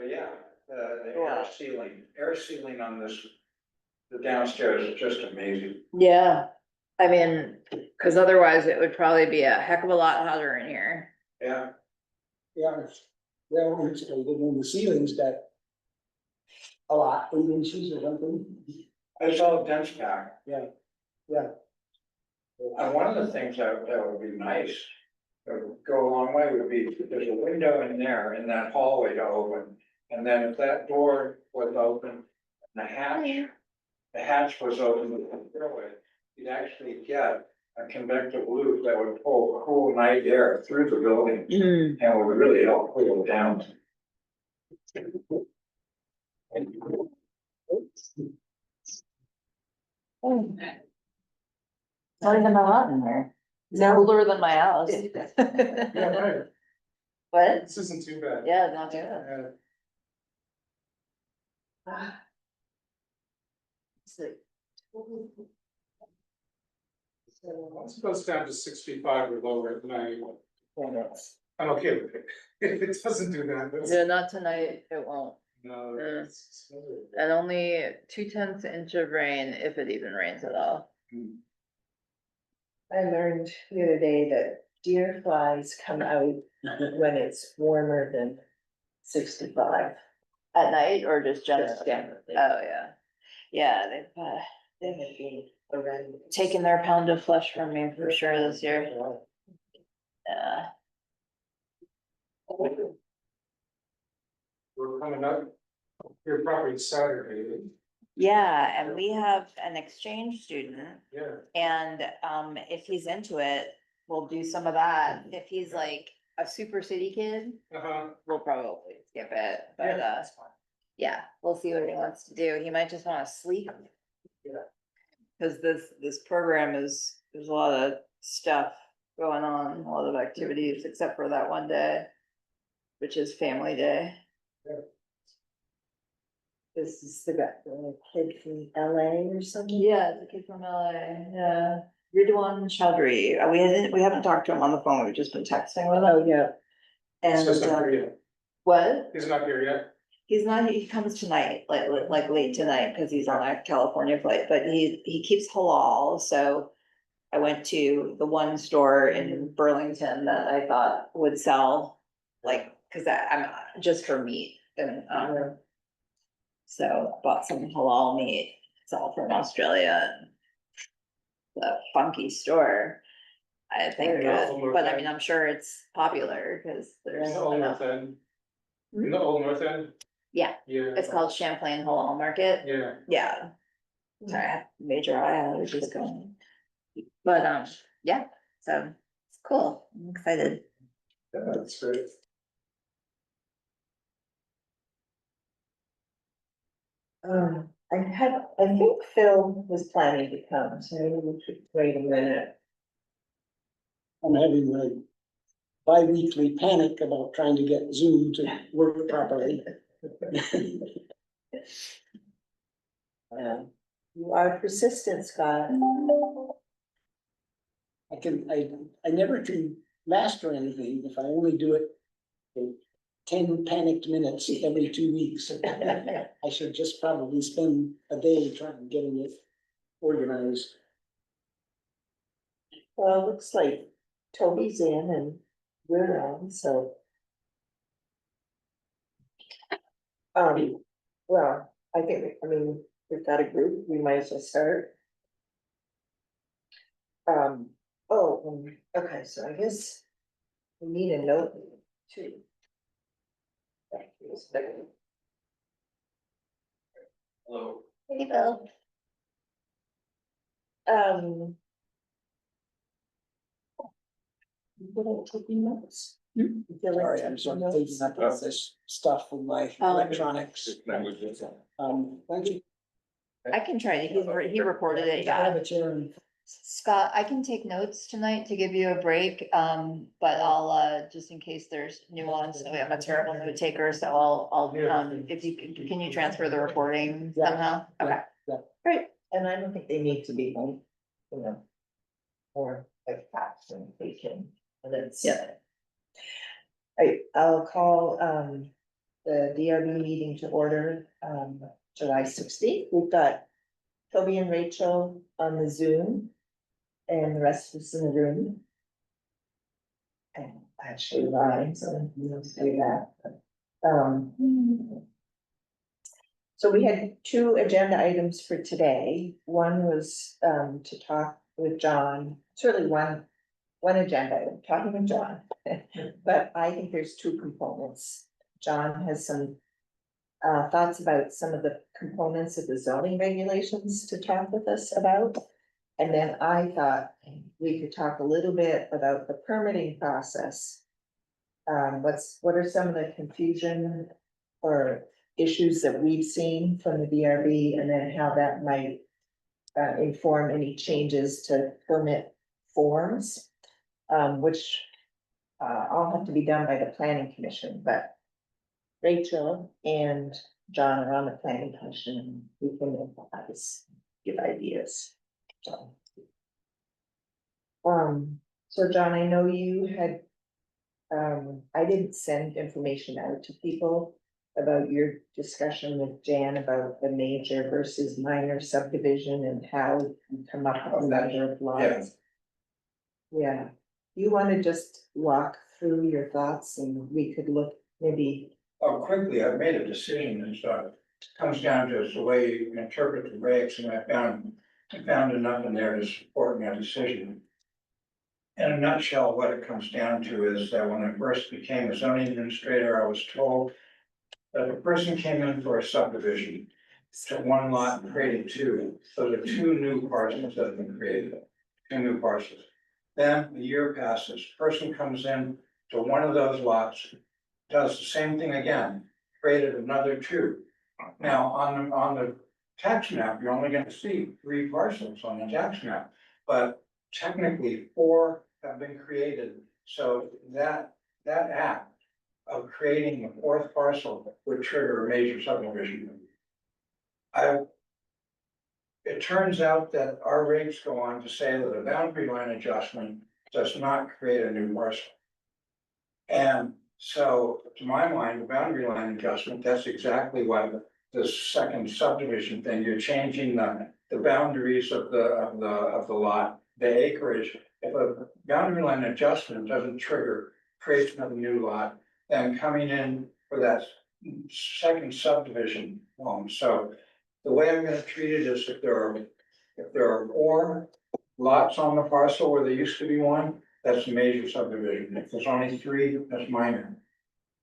Yeah, the Wow. air sealing on this, the downstairs is just amazing. Yeah, I mean, cause otherwise it would probably be a heck of a lot hotter in here. Yeah, Yeah, well, when the ceiling's got a lot, 8 inches or something. it's all dense pack. Yeah, yeah. And one of the things that would be nice, that would go a long way, would be, there's a window in there, in that hallway to open. And then if that door was open, and the hatch was open, you'd actually get a convective loop that would pull cool night air through the building. And would really help cool it down. Not even that hot in there. It's cooler than my house. Yeah, right. What? This isn't too bad. Yeah, not too bad. Once it goes down to 65 or lower at night, I'm okay with it. If it doesn't do that, that's. Yeah, not tonight, it won't. No. And only 2/10 inch of rain, if it even rains at all. I learned the other day that deer flies come out when it's warmer than 65. At night or just generally? Just generally. Oh, yeah. Yeah, They have been around. taken their pound of flesh from me for sure this year. Yeah. We're coming up, your property Saturday, Yeah, and we have an exchange student, yeah. and if he's into it, we'll do some of that. If he's like a super city kid, we'll probably skip it, but yeah, we'll see what he wants to do. He might just wanna sleep. Yeah. Cause this program there's a lot of stuff going on, a lot of activities, except for that one day, which is family day. This is the guy, the kid from LA or something. Yeah, it's a kid from LA, yeah. Ridwan Chaudhry. We haven't talked to him on the phone, we've just been texting with him. Oh, yeah. And, So it's not here yet. what? He's not here yet. He's not, he comes tonight, like late tonight, cause he's on a California flight, but he keeps halal, so. I went to the one store in Burlington that I thought would sell, like, cause I'm just for meat and, so bought some halal meat. It's all from Australia. The funky store. I think, but I mean, I'm sure it's popular, cause there's. In the old North End. In the old North End? Yeah, Yeah. it's called Champlain Halal Market. Yeah. Yeah. Sorry, I have major eye allergies going. But, yeah, so it's cool. I'm excited. Yeah, that's great. I think Phil was planning to come, so maybe we should wait a minute. I'm having a bi-weekly panic about trying to get Zoom to work properly. You are persistent, Scott. I never can master anything if I only do it for 10 panicked minutes every 2 weeks. I should just probably spend a day trying getting it organized. Well, it looks like Toby's in and we're on, so. Well, I mean, we've got a group, we might as well start. Okay, so I guess we need a note too. Hello. Hey, Bill. You taking notes? Sorry, I'm sort of taking up all this stuff with my electronics. Thank you. I can try to, he recorded it, I have yeah. a chair and Scott, I can take notes tonight to give you a break, but I'll, just in case there's nuance, we have a terrible note taker, so I'll, if you, can you transfer the recording Yeah. somehow? Okay. Yeah. Great. And I don't think they need to be home, or like fast and they can, and it's. Yeah. I'll call, the DRB meeting to order, July 16th. We've got Toby and Rachel on the Zoom and the rest of us in the room. And actually live, so we'll say that. So we had two agenda items for today. One was to talk with John. It's really one agenda, item, talking with John. But I think there's two components. John has some thoughts about some of the components of the zoning regulations to talk with us about. And then I thought we could talk a little bit about the permitting process. What are some of the confusion or issues that we've seen from the DRB, and then how that might inform any changes to permit forms, which all have to be done by the planning commission, but Rachel and John are on the planning commission, and we can advise, give ideas. So John, I know you had, I didn't send information out to people about your discussion with Jan about the major versus minor subdivision and how you come up with the number of lots. Yeah, you wanna just walk through your thoughts and we could look maybe. Oh, quickly, I've made a decision, and so it comes down to the way you interpret the regs, and I found enough in there to support my decision. In a nutshell, what it comes down to is that when I first became a zoning administrator, I was told that the person came in for a subdivision to one lot and created two. So there are two new parcels that have been created, two new parcels. Then a year passes, person comes in to one of those lots, does the same thing again, created another two. Now, on the tax map, you're only gonna see 3 parcels on the tax map, but technically 4 have been created. So that act of creating the 4th parcel would trigger a major subdivision. It turns out that our regs go on to say that a boundary line adjustment does not create a new parcel. And so, to my mind, the boundary line adjustment, that's exactly what the second subdivision thing, you're changing the boundaries of the lot, the acreage. If a boundary line adjustment doesn't trigger creation of a new lot, then coming in for that second subdivision won't. So the way I'm gonna treat it is if there are 4 lots on the parcel where there used to be 1, that's a major subdivision. If there's only 3, that's minor.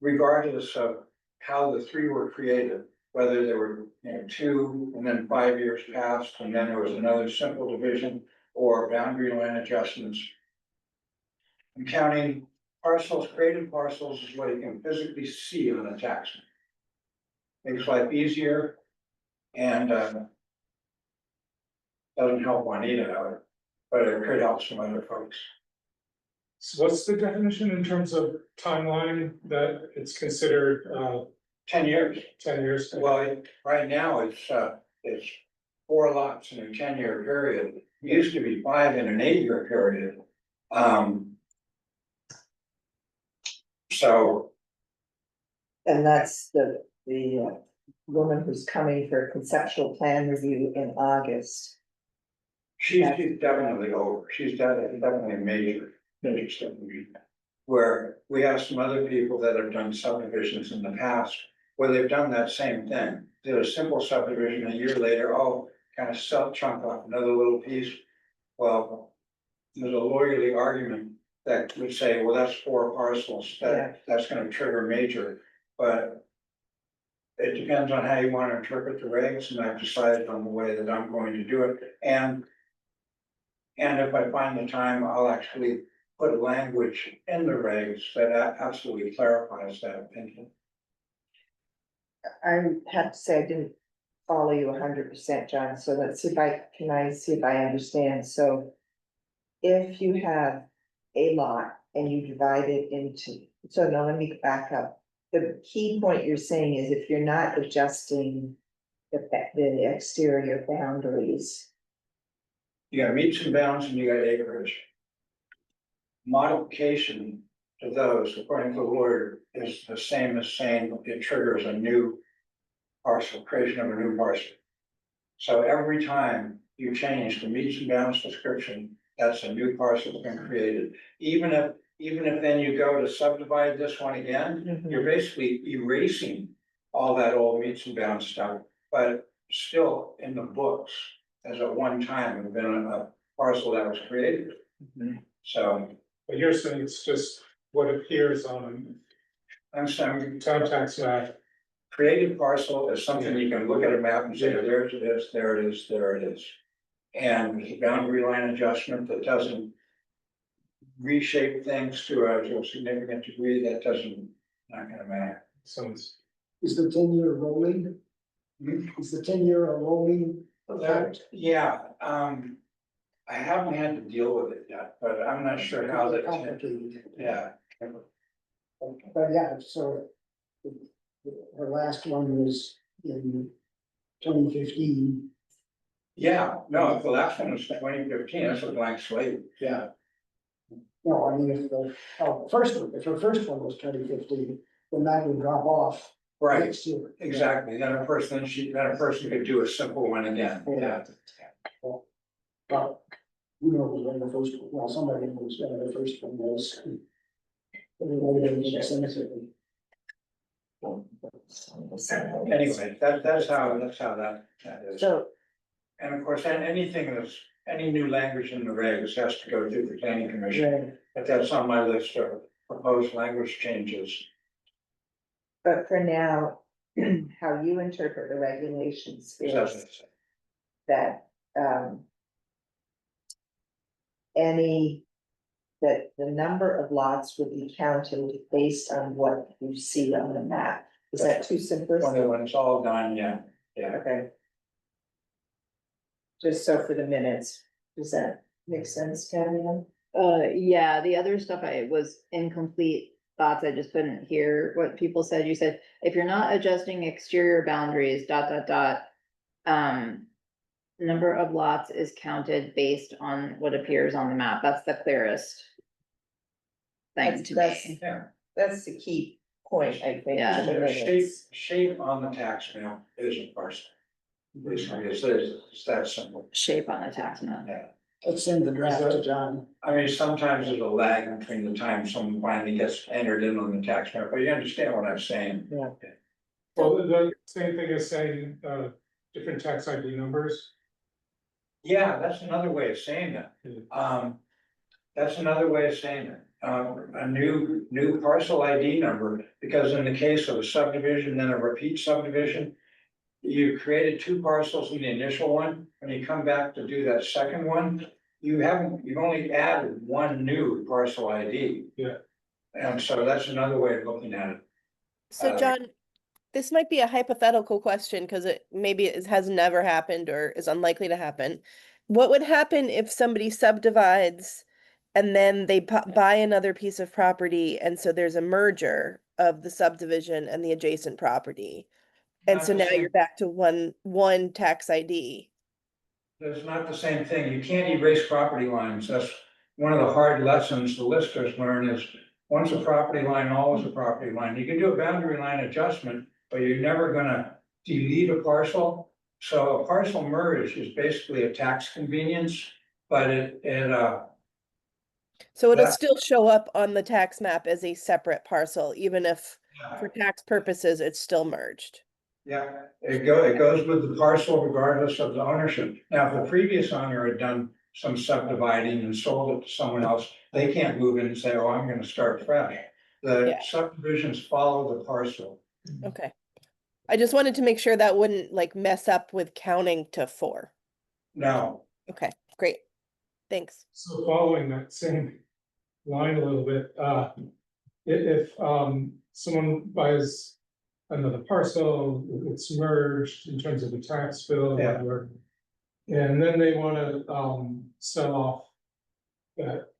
Regardless of how the 3 were created, whether there were 2 and then 5 years passed and then there was another simple division or boundary line adjustments. I'm counting parcels, created parcels is what you can physically see on a tax map. Makes life easier and doesn't help Juanita, but it could help some other folks. So what's the definition in terms of timeline that it's considered 10 years. 10 years? Well, right now it's 4 lots in a 10-year period. It used to be 5 in an 8-year period. So. And that's the woman who's coming for conceptual plan review in August. She's definitely over. She's definitely a major subdivision. Where we have some other people that have done subdivisions in the past, where they've done that same thing. Did a simple subdivision, a year later, kind of chunk off another little piece. Well, there's a lawyerly argument that would say, well, that's 4 parcels, that's gonna trigger major, but it depends on how you want to interpret the regs, and I've decided on the way that I'm going to do it. And if I find the time, I'll actually put language in the regs that absolutely clarifies that opinion. I have to say, I didn't follow you 100%, John, so let's see if I understand, so. If you have a lot and you divide it into, so now let me back up. The key point you're saying is if you're not adjusting the exterior boundaries. You got meets and bounds and you got acreage. Modification to those, according to the lawyer, is the same as saying it triggers a new parcel, creation of a new parcel. So every time you change the meets and bounds description, that's a new parcel been created. Even if then you go to subdivide this one again, you're basically erasing all that old meets and bounds stuff, but still in the books as a one time, it have been a parcel that was created. So But you're saying it's just what appears on I'm saying a town tax map. created parcel is something you can look at a map and say, there it is, there it is, there it is. And the boundary line adjustment that doesn't reshape things to a significant degree, that doesn't, not gonna matter. So it's, Is the 10-year rolling? Is the 10-year a rolling? Yeah, I haven't had to deal with it yet, but I'm not sure how that, Complicated. yeah. But yeah, so her last one was in 2015. Yeah, no, the last one was 2015, that's a blank slate. Yeah. No, I mean, if her first one was 2015, then that would drop off Right, next year. exactly, then a person could do a simple one again, yeah. But who knows when the first, well, somebody knows when the first one was. Everybody makes sense of it. Anyway, that's how that is. So, And of course, anything that's, any new language in the regs has to go through the planning commission, but that's on my list of proposed language changes. But for now, how you interpret the regulations is that, that the number of lots would be counted based on what you see on the map. Is that too simplistic? When it's all done, yeah, Okay. Just so for the minutes, does that make sense, Kathy? yeah, the other stuff was incomplete thoughts, I just couldn't hear what people said. You said, if you're not adjusting exterior boundaries, ... Number of lots is counted based on what appears on the map, that's the clearest thing to me. yeah. That's the key point, I think. Yeah. for the minutes. Shape on the tax map is a parcel. Basically, it's that simple, Shape on the tax map. yeah. Let's send the draft to John. I mean, sometimes there's a lag between the time someone finally gets entered in on the tax map, but you understand what I'm saying. Yeah. well, the same thing as saying, different tax ID numbers. Yeah, that's another way of saying it. That's another way of saying it. A new parcel ID number, because in the case of a subdivision, then a repeat subdivision. You created two parcels in the initial one, when you come back to do that second one, you've only added one new parcel ID. Yeah. And so that's another way of looking at it. So John, this might be a hypothetical question because it has never happened or is unlikely to happen. What would happen if somebody subdivides and then they buy another piece of property and so there's a merger of the subdivision and the adjacent property? And Not so the now same- you're back to one tax ID. It's not the same thing. You can't erase property lines. That's one of the hard lessons the listers learn is once a property line, always a property line. You can do a boundary line adjustment, but you're never gonna delete a parcel. So a parcel merge is basically a tax convenience, but So it'll That- still show up on the tax map as a separate parcel, even if for yeah, tax purposes, it's still merged. it goes with the parcel regardless of the ownership. Now, if the previous owner had done some subdividing and sold it to someone else, they can't move in and say, oh, I'm gonna start fresh. The Yeah. subdivisions follow the parcel. Okay. I just wanted to make sure that wouldn't like mess up with counting to 4. No, Okay, great. Thanks. So following that same line a little bit, if someone buys another parcel, it's merged in terms of the tax bill, Yeah. whatever. And then they wanna sell off that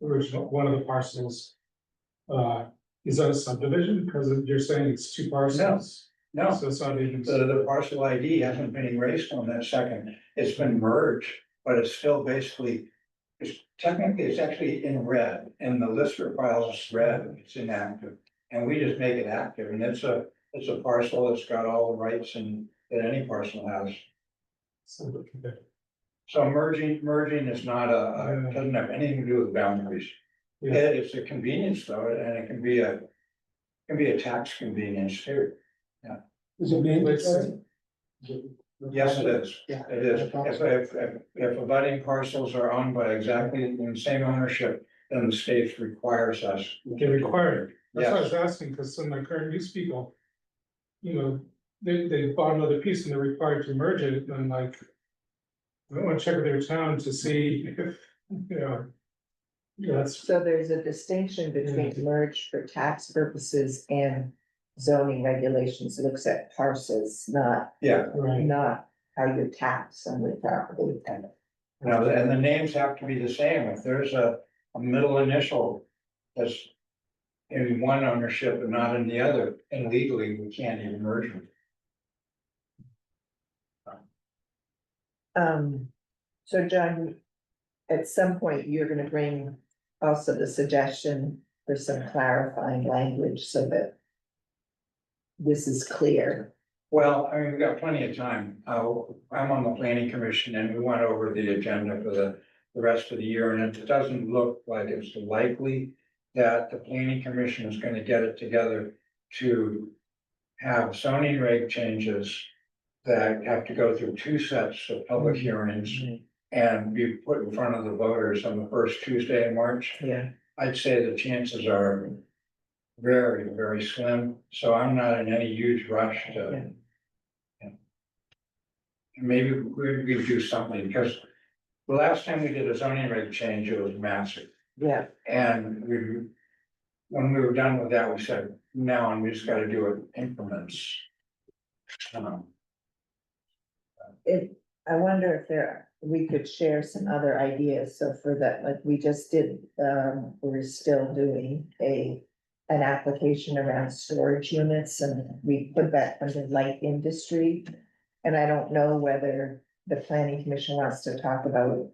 original, one of the parcels. Is that a subdivision? Because you're saying it's two parcels? no. So it's not even. The parcel ID hasn't been erased on that second. It's been merged, but it's still basically it's actually in red, and the lister files is red, it's inactive. And we just make it active, and it's a parcel that's got all the rights and that any parcel has. So, okay. So merging is not doesn't have anything to do with boundaries. Yeah. It's a convenience though, and it can be a tax convenience too. Is it mandatory? Yes, it is. Yeah. It is. I thought If, so. if abutting parcels are owned by exactly the same ownership, then the state requires us. They require it. That's why I Yes. was asking, because some of my current use people, you know, they bought another piece and they're required to merge it, and I'm like. I want to check with their town to see if, you know. That's, So there's a distinction between merge for tax purposes and zoning regulations, it looks at parcels, not, Yeah, right, not how you tax on the property. no, and the names have to be the same. If there's a middle initial that's in one ownership and not in the other, and legally, we can't even merge them. So John, at some point, you're gonna bring also the suggestion for some clarifying language so that this is clear. Well, I mean, we've got plenty of time. I'm on the planning commission and we went over the agenda for the rest of the year, and it doesn't look like it's likely that the planning commission is gonna get it together to have zoning reg changes that have to go through two sets of public hearings and be put in front of the voters on the first Tuesday in March. Yeah. I'd say the chances are very, very slim, so I'm not in any huge rush to. Maybe we do something, because the last time we did a zoning reg change, it was massive. Yeah, And when we were done with that, we said, now on, we just gotta do it in increments. I wonder if we could share some other ideas, so for that, like we just did, we're still doing an application around storage units, and we put that under light industry. And I don't know whether the planning commission wants to talk about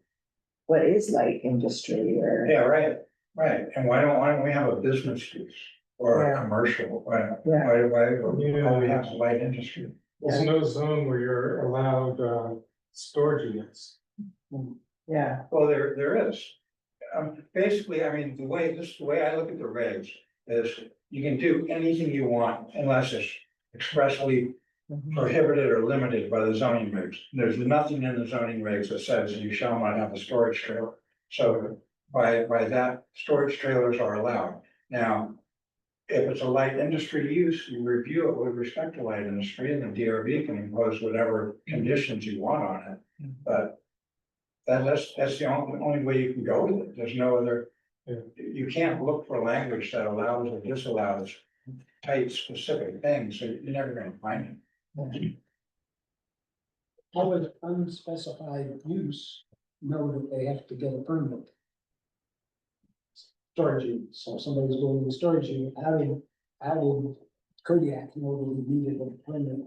what is light industry or. Yeah, right, and why don't we have a business use or a Yeah. commercial, why Yeah. we have light industry? there's no zone where you're allowed, storage units. Yeah, Well, there is. Basically, I mean, the way I look at the regs is you can do anything you want unless it's expressly prohibited or limited by the zoning regs. There's nothing in the zoning regs that says you shall not have a storage trailer. So by that, storage trailers are allowed. Now, if it's a light industry use, you review it with respect to light industry, and the DRB can impose whatever conditions you want on it. But that's the only way you can go with it. There's no other, you can't look for language that allows or disallows tight specific things, so you're never gonna find it. How would unspecified use know that they have to get a permit? Storage unit, so somebody's going to the storage unit, how did Kodiak know that he needed a permit?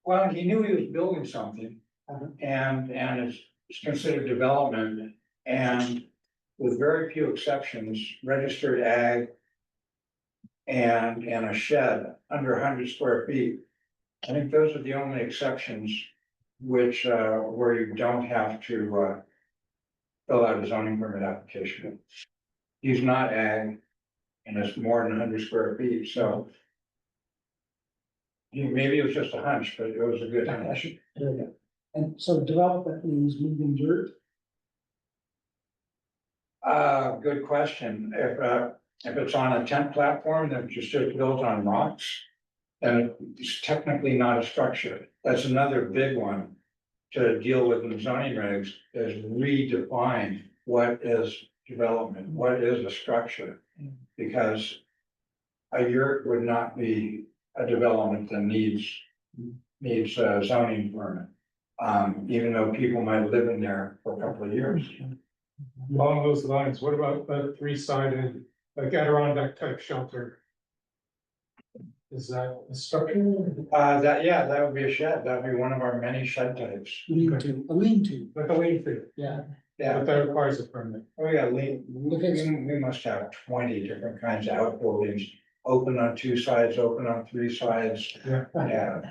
Well, he knew he was building something, Uh-huh. and it's considered development, and with very few exceptions, registered ag and a shed under 100 square feet. I think those are the only exceptions which, where you don't have to, fill out a zoning permit application. He's not ag, and it's more than 100 square feet, so. Maybe it was just a hunch, but it was a good hunch. And so development means moving dirt. Good question. If it's on a tent platform that just built on rocks, then it's technically not a structure. That's another big one to deal with in the zoning regs, is redefine what is development, what is a structure. Because a yurt would not be a development that needs a zoning permit. Even though people might live in there for a couple of years. Along those lines, what about a three-sided, like Adirondack type shelter? Is that a structure? That would be a shed. That'd be one of our many shed types. A lean-to, Like a lean-to? yeah. Yeah. but that requires a permit. Oh, yeah, we must have 20 different kinds of outbuildings, open on 2 sides, open on 3 sides. Yeah. Yeah,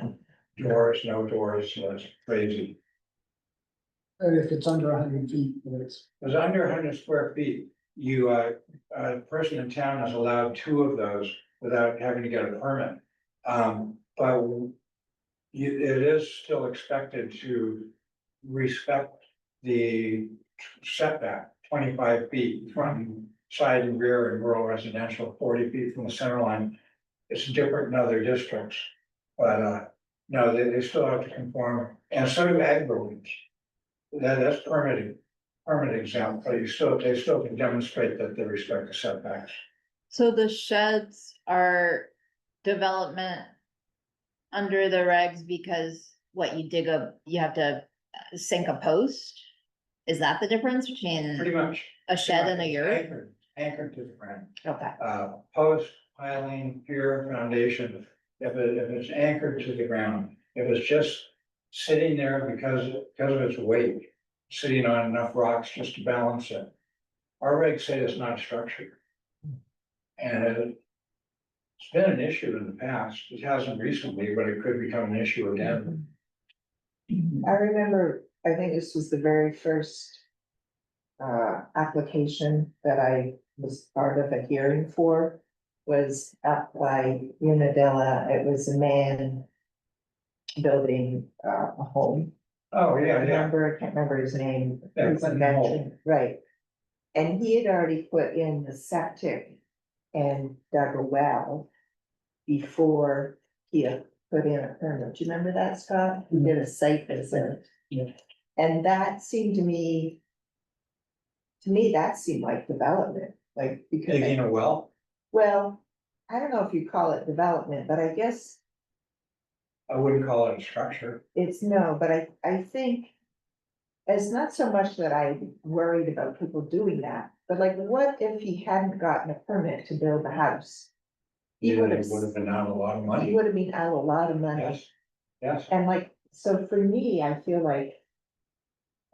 doors, no doors, it's crazy. And if it's under 100 feet, it's. If it's under 100 square feet, you, a person in town is allowed 2 of those without having to get a permit. But it is still expected to respect the setback, 25 feet from side and rear in rural residential, 40 feet from the center line. It's different in other districts, but, no, they still have to conform, and so do ag buildings. That's permit exempt, but they still can demonstrate that they respect the setbacks. So the sheds are development under the regs because what you have to sink a post? Is that the difference Pretty between much. a shed and a It's yurt? Anchored to the ground. Okay, Post, piling, pier, foundation, if it's anchored to the ground, if it's just sitting there because of its weight, sitting on enough rocks just to balance it. Our regs say it's not structured. And it's been an issue in the past, it hasn't recently, but it could become an issue again. I remember, I think this was the very first application that I was part of a hearing for, was up by Unadilla. It was a man building a home. Oh, yeah, yeah, Remember, I can't remember his name. Yeah, He was a Clinton Hall. veteran, right. And he had already put in the septic and dug a well before he had put in a permit. Do you remember that, Scott? He did a site visit. Yeah. And that seemed to me, that seemed like development, like, because, digging a well, well, I don't know if you call it development, but I guess I wouldn't call it a structure. it's no, but I think it's not so much that I'm worried about people doing that, but like, what if he hadn't gotten a permit to build a house? He would have, Would have been out a lot of he money. would have been out a lot of money. Yes, yes. And like, so for me, I feel like,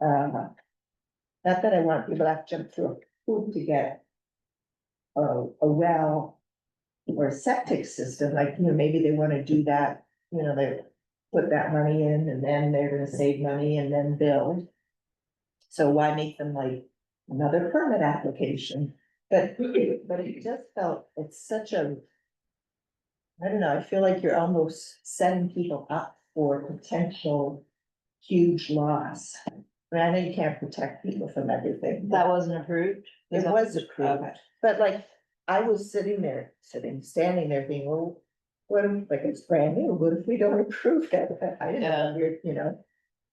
not that I want people to have to jump through a hoop to get a well or a septic system, like, maybe they wanna do that, they put that money in and then they're gonna save money and then build. So why make them like another permit application? But it just felt, it's such a, I don't know, I feel like you're almost setting people up for potential huge loss. I mean, I know you can't protect people from everything. that wasn't approved? It was approved, Okay. but like, I was standing there thinking, well, what if, like, it's brand new, what if we don't approve that? I didn't know,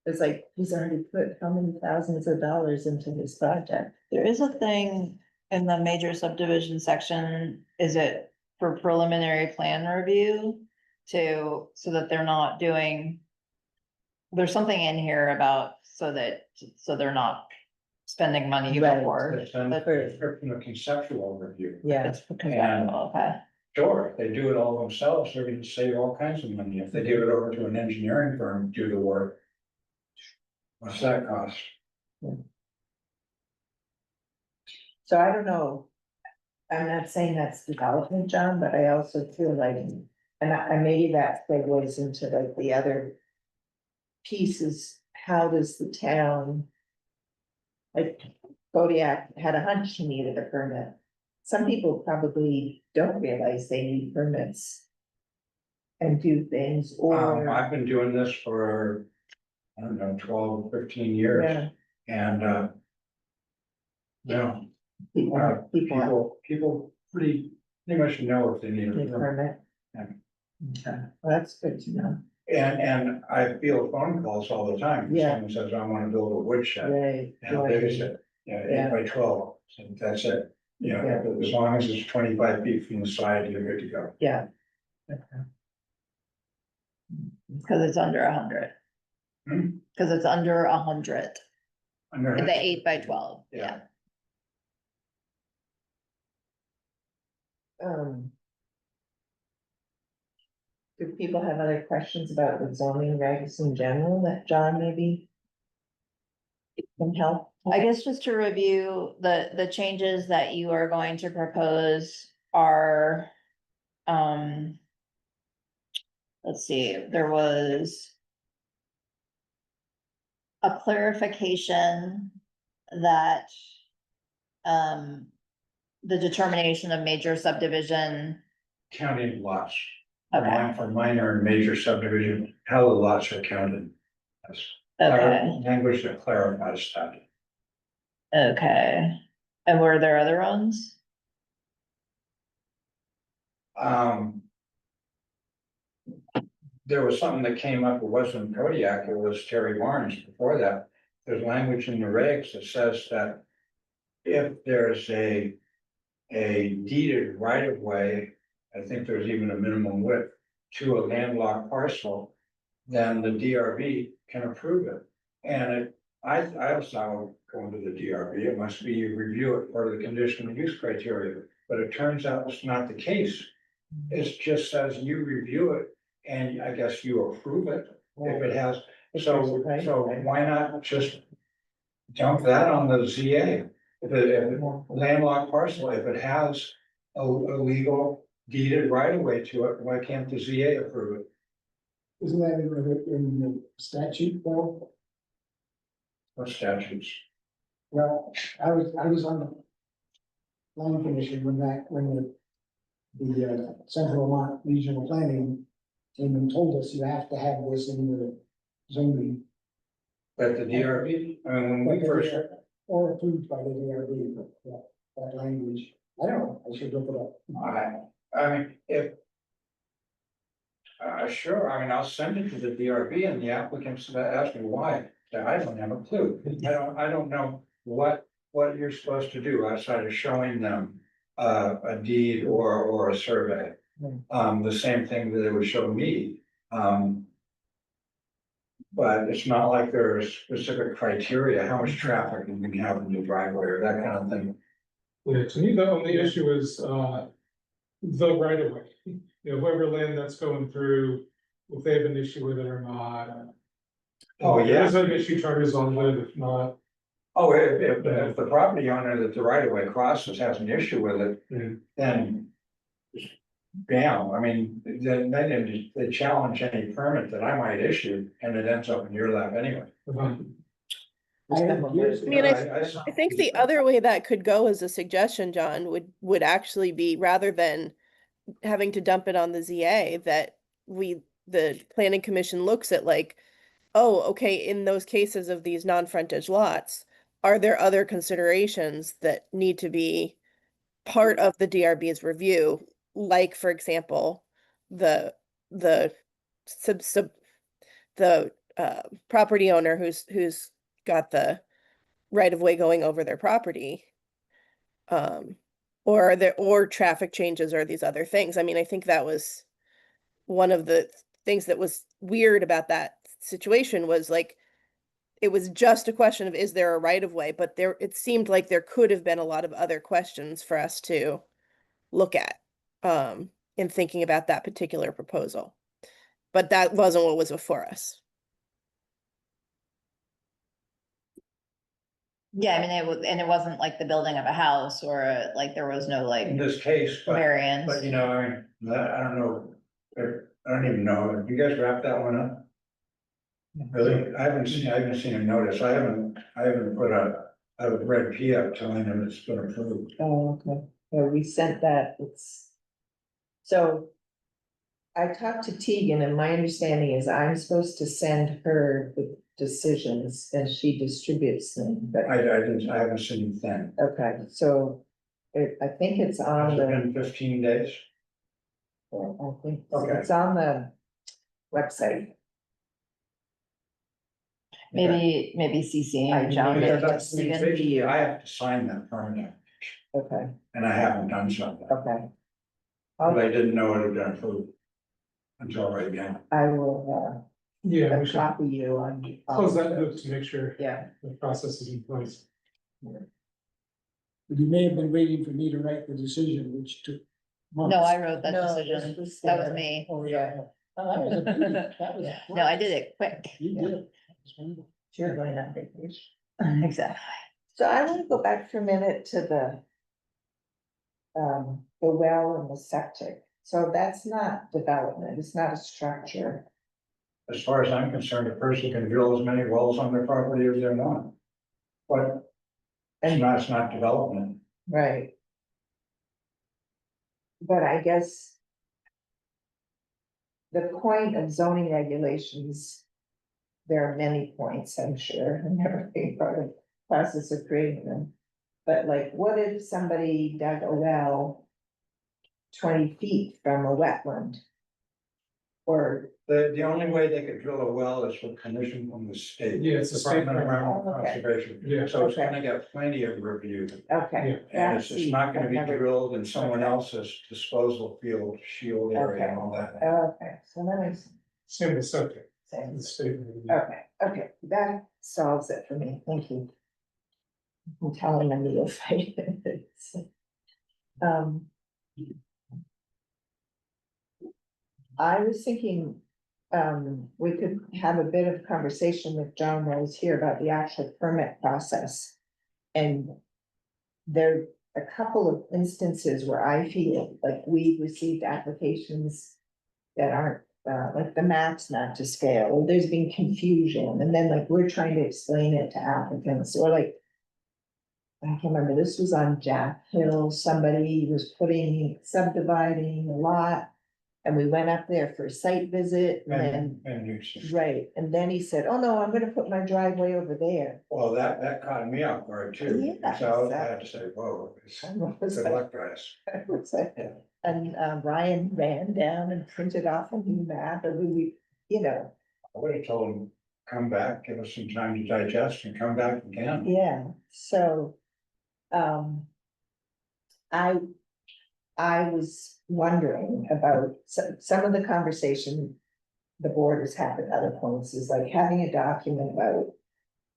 it's like, he's already put how many thousands of dollars into this project. There is a thing in the major subdivision section, is it for preliminary plan review? So that they're not doing. There's something in here about so they're not spending money Right. before. It's done from a conceptual review. Yeah, It's conceptual, okay. Sure, if they do it all themselves, they're gonna save all kinds of money. If they give it over to an engineering firm to do the work. What's that cost? so I don't know. I'm not saying that's development, John, but I also feel like, and maybe that segues into like the other pieces, how does the town? Like Kodiak had a hunch he needed a permit. Some people probably don't realize they need permits. And do things, or, I've been doing this for, I don't know, 12, 15 years, yeah, and, no, people people pretty much know if they need a need a permit. permit. Okay, well, that's good to know, And I feel phone calls all the time. Yeah. Someone says, I wanna build a woodshed. right, How big is it? Yeah, Yeah. 8 by 12, so that's it. As long as it's 25 feet from the side, you're good to go. yeah. Cause it's under 100. Hmm? Cause it's under 100, Under- the 8 by 12, Yeah. yeah. Do people have other questions about the zoning regs in general that John maybe? can help. I guess just to review, the changes that you are going to propose are, let's see, there was a clarification that, the determination of major subdivision, Counting lots. okay, For minor and major subdivision, how the lots are counted. That's okay, language that clarifies that. okay. And were there other ones? There was something that came up, it wasn't Kodiak, it was Terry Barnes before that. There's language in the regs that says that if there's a deeded right of way, I think there's even a minimum width to a landlocked parcel, then the DRB can approve it. And I was not going to the DRB, it must be you review it for the conditional use criteria, but it turns out it's not the case. It just says you review it and I guess you approve it if it has, so why not just dump that on the ZA? If it landlocked parcel, if it has a legal deeded right of way to it, why can't the ZA approve it? Isn't that in the statute though? Or statutes? Well, I was on the land commission when the Central Vermont Regional Planning came and told us you have to have this in the zoning. But the DRB, I mean, when we first, Or approved by the DRB, that language, I don't know, I should look it up. I mean, if. Sure, I mean, I'll send it to the DRB and the applicants that ask me why, I don't have a clue. I don't know what you're supposed to do outside of showing them. A deed or a survey. The same thing that they would show me. But it's not like there's specific criteria, how much traffic you can have in your driveway or that kind of thing. Yeah, to me, the only issue is, the right of way. You know, whoever land that's going through, if they have an issue with it or not. Oh, If yeah. there's an issue, charges on it, if not, Oh, if the property owner that the right of way crosses has an issue with it, Yeah. then. Yeah, I mean, then they challenge any permit that I might issue and it ends up in your lap anyway. I mean, I think the other way that could go as a suggestion, John, would actually be rather than having to dump it on the ZA, that the planning commission looks at like, oh, okay, in those cases of these non-frontage lots, are there other considerations that need to be part of the DRB's review? Like, for example, the property owner who's got the right of way going over their property. Or traffic changes or these other things. I mean, I think that was one of the things that was weird about that situation was like, it was just a question of, is there a right of way? But it seemed like there could have been a lot of other questions for us to look at, in thinking about that particular proposal. But that wasn't what was before us. Yeah, I mean, it wasn't like the building of a house or like there was no like In this case, but variance. you know, I mean, I don't know, I don't even know, have you guys wrapped that one up? Really, I haven't seen a notice, I haven't put a red P up telling them it's been approved. Oh, okay, yeah, we sent that, so. I talked to Tegan and my understanding is I'm supposed to send her the decisions and she distributes them, but, I haven't seen the thing. okay, so. I think it's on Has it the, been 15 days? I think Okay. it's on the website. Maybe CC John. Because and that's, Stephen. basically, I have to sign that permit, Okay, and I haven't done so. okay. But I didn't know it had been approved until right now. I will, yeah, we should copy you on. close that loop to make sure Yeah, the process is in place. You may have been waiting for me to write the decision, which took months. No, I wrote that No, decision. this was- That was me. Oh, yeah. Oh, that was a pretty- that was- No, I did it quick. You did it. That was wonderful. you're going on vacation. Exactly. So I want to go back for a minute to the well and the septic. So that's not development, it's not a structure. As far as I'm concerned, a person can drill as many wells on their property as they want. But it's not development. Right. But I guess the point of zoning regulations, there are many points, I'm sure, I've never been part of the process of creating them. But like, what if somebody dug a well 20 feet from a wetland? Or, The only way they could drill a well is with permission from the state. Yeah, it's a state Department of Environmental permit. Okay. Conservation. Yeah. So it's Okay. gonna get plenty of review. okay. And it's that's- not gonna be I've never- drilled in someone Okay. else's disposal field, shield area and all that. Okay, so that makes Same with septic, the sense. state. Okay, that solves it for me, thank you. I'm telling them you'll fight it. Um. I was thinking, we could have a bit of conversation with John while he's here about the actual permit process. And there are a couple of instances where I feel like we received applications that aren't, like the map's not to scale, or there's been confusion, and then like we're trying to explain it to applicants, or like. I can't remember, this was on Jack Hill, somebody was subdividing a lot. And we went up there for a site visit, and then, And you, right, and then he said, oh no, I'm gonna put my driveway over there. well, that caught me off guard too. Yeah, So I had to say, whoa, I was good like- luck, guys. I was like- Yeah. And Ryan ran down and printed off a new map, and we, you know, I would have told them, come back, give us some time to digest and come back again. yeah, so. I was wondering about some of the conversation the board has had at other points is like having a document about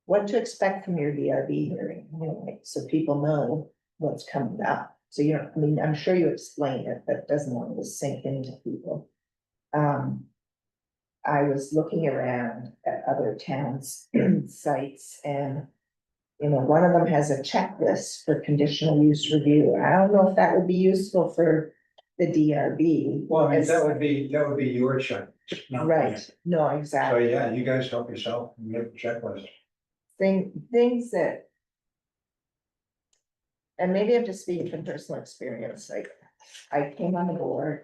what to expect from your DRB hearing, you know, like, so people know what's coming up. So you don't, I mean, I'm sure you explain it, but it doesn't always sink into people. I was looking around at other towns' sites, and you know, one of them has a checklist for conditional use review. I don't know if that would be useful for the DRB. Well, I mean, as- that would be your check, not mine. Right, no, So exactly. yeah, you guys help yourself and make a checklist. Things that. And maybe I'm just speaking from personal experience, like, I came on the board.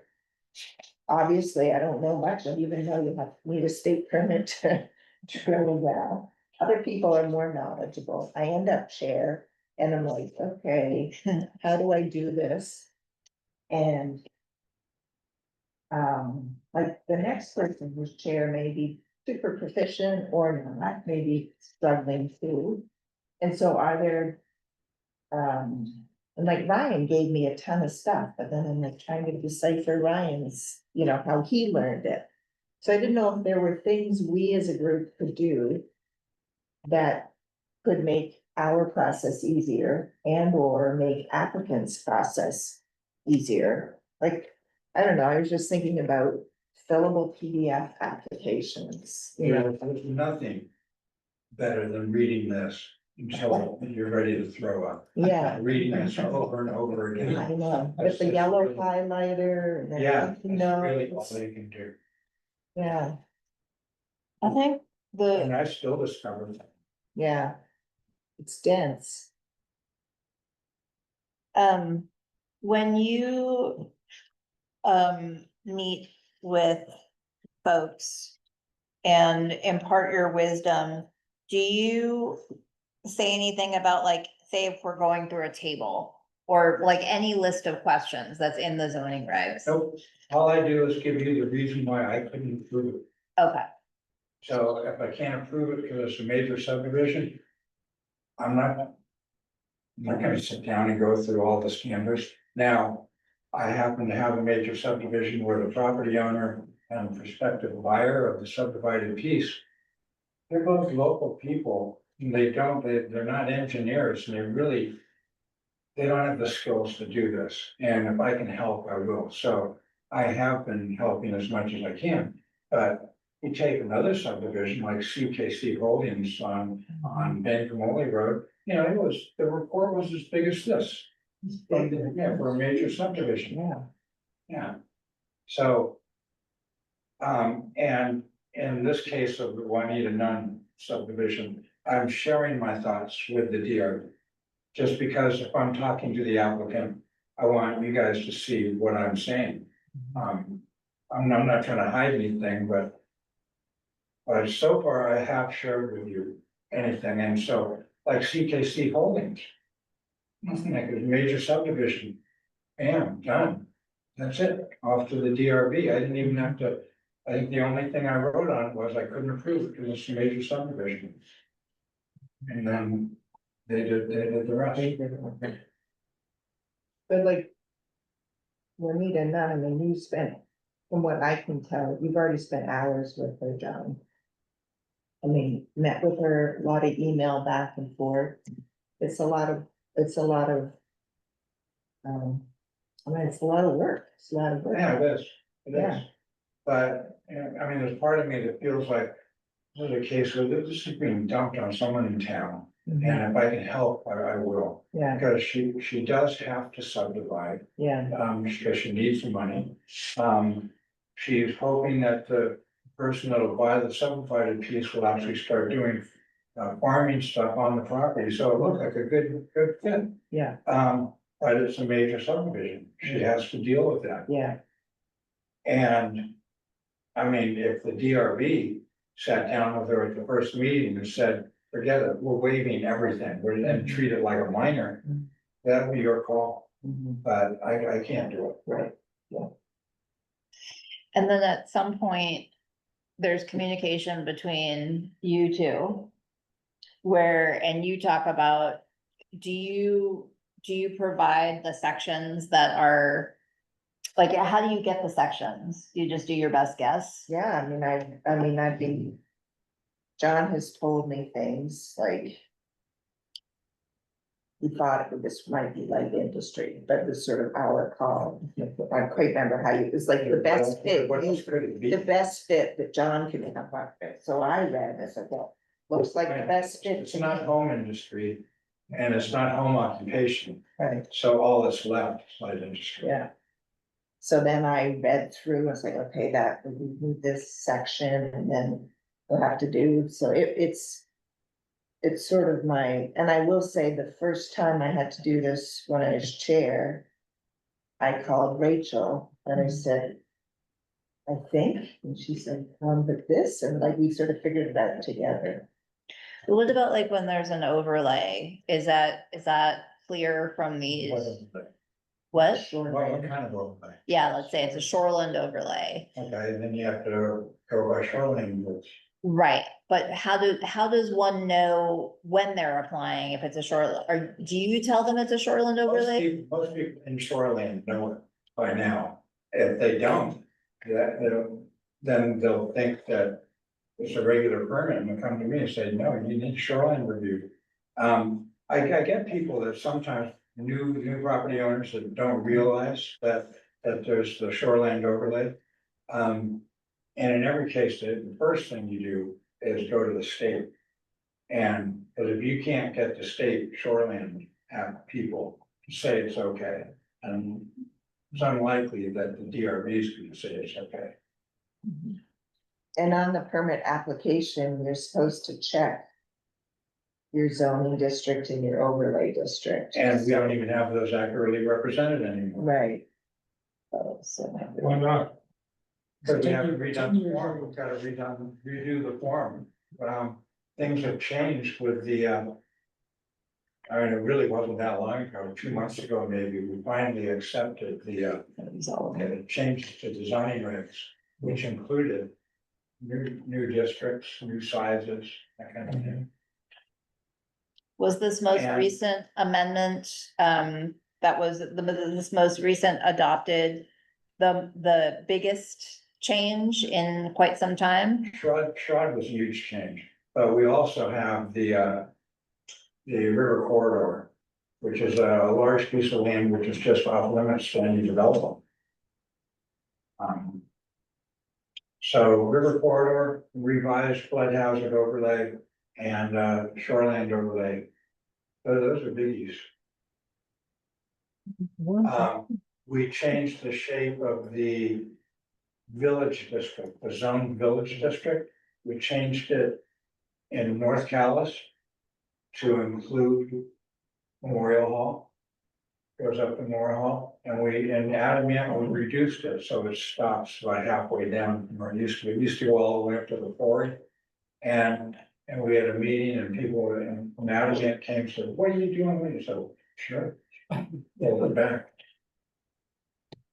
Obviously, I don't know much, I don't even know you need a state permit to drill a well. Other people are more knowledgeable, I end up chair, and I'm like, okay, how do I do this? And. Like the next person who's chair may be super proficient or not, maybe struggling too. And so are there. And like Ryan gave me a ton of stuff, but then I'm like trying to decipher Ryan's, you know, how he learned it. So I didn't know if there were things we as a group could do. That could make our process easier and or make applicants' process easier. Like, I don't know, I was just thinking about fillable PDF applications, you know. There's nothing better than reading this until you're ready to throw up. Yeah. Reading this over and over I again. know, with the yellow highlighter and then. Yeah, you that's know, really all it's- they can do. Yeah, I think And the, I still discover that. yeah. It's dense. when you, meet with folks and impart your wisdom, do you say anything about like, say if we're going through a table or like any list of questions that's in the zoning regs? Nope, all I do is give you the reason why I couldn't approve it. Okay, So if I can't approve it because it's a major subdivision, I'm not gonna sit down and go through all this canvas. Now, I happen to have a major subdivision where the property owner and prospective buyer of the subdivided piece, they're both local people, and they're not engineers, and they don't have the skills to do this, and if I can help, I will. So I have been helping as much as I can, but you take another subdivision like CKC Holdings on Ben Camoli Road, you know, the report was as big as this. Yeah, for a major subdivision. Yeah. Yeah. So. And in this case of the Juanita Nunn subdivision, I'm sharing my thoughts with the DRB. Just because if I'm talking to the applicant, I want you guys to see what I'm saying. I'm not trying to hide anything, but so far I have shared with you anything, and so like CKC Holdings. Nothing like a major subdivision, bam, done. That's it, off to the DRB. I didn't even have to, I think the only thing I wrote on was I couldn't approve it because it's a major subdivision. And then they did the rest. But like. Juanita Nunn, I mean, you spent, from what I can tell, you've already spent hours with her, John. I mean, met with her, a lot of email back and forth. It's a lot of. I mean, it's a lot of work, it's a lot of work. Yeah, it is, it Yeah. is. But, I mean, there's part of me that feels like this is a case where this is being dumped on someone in town. Mhm. And if I can help, I will, Yeah, because she does have to subdivide, yeah, because she needs the money. She's hoping that the person that'll buy the subdivided piece will actually start doing farming stuff on the property, so it looked like a good fit. yeah, But it's a major subdivision, she has to deal with that. yeah, And, I mean, if the DRB sat down with her at the first meeting and said, forget it, we're waiving everything, we're then treat it like a minor, Mhm. that'd be your call, mhm, but I can't do it. right, And then at some point, there's communication between you two. And you talk about, do you provide the sections that are? Like, how do you get the sections? You just do your best guess? yeah, I mean, I'd be. John has told me things like. He thought this might be like industry, but it was sort of our call. I quite remember how you, it was like the best fit. What else could it be? The best fit that John could come up with, so I read, I said, well, looks like the best fit. It's not home industry, and it's not home occupation, Right, so all that's left is light industry. yeah. So then I read through, I was like, okay, that, we need this section, and then we'll have to do, so it's. It's sort of my, and I will say the first time I had to do this when I was chair. I called Rachel and I said. I think, and she said, but this, and like, we sort of figured it out together. What about like when there's an overlay? Is that clear from these? What? What kind of overlay? Yeah, let's say it's a shoreland overlay. Okay, and then you have to go by shoreline rules. Right, but how does one know when they're applying if it's a shoreline, or do you tell them it's a shoreland overlay? Most people in shoreline know it by now. If they don't, then they'll think that it's a regular permit and they'll come to me and say, no, you need shoreline review. I get people that sometimes new property owners that don't realize that there's the shoreline overlay. And in every case, the first thing you do is go to the state. And because if you can't get the state shoreline people to say it's okay, and it's unlikely that the DRB is going to say it's okay. And on the permit application, you're supposed to check. Your zoning district and your overlay district. And we don't even have those accurately represented anymore. Right. Oh, so. Why not? But we haven't redone the form, we've got to redo the form. Things have changed with the, I mean, it really wasn't that long ago, 2 months ago, maybe, we finally accepted the changes to the zoning regs, which included new districts, new sizes, that kind of thing. Was this most And- recent amendment, that was this most recent adopted, the biggest change in quite some time? Shroud was a huge change, but we also have the river corridor, which is a large piece of land which is just off limits to any development. So river corridor, revised flood hazard overlay, and shoreland overlay. Those are biggies. We changed the shape of the village district, the zone village district. We changed it in North Calais to include Memorial Hall. Goes up to Memorial Hall, and in Adamant, we reduced it, so it stops about halfway down from where it used to. It used to go all the way up to the quarry. And we had a meeting and people in Adamant came and said, what are you doing? We said, sure. Pull it back.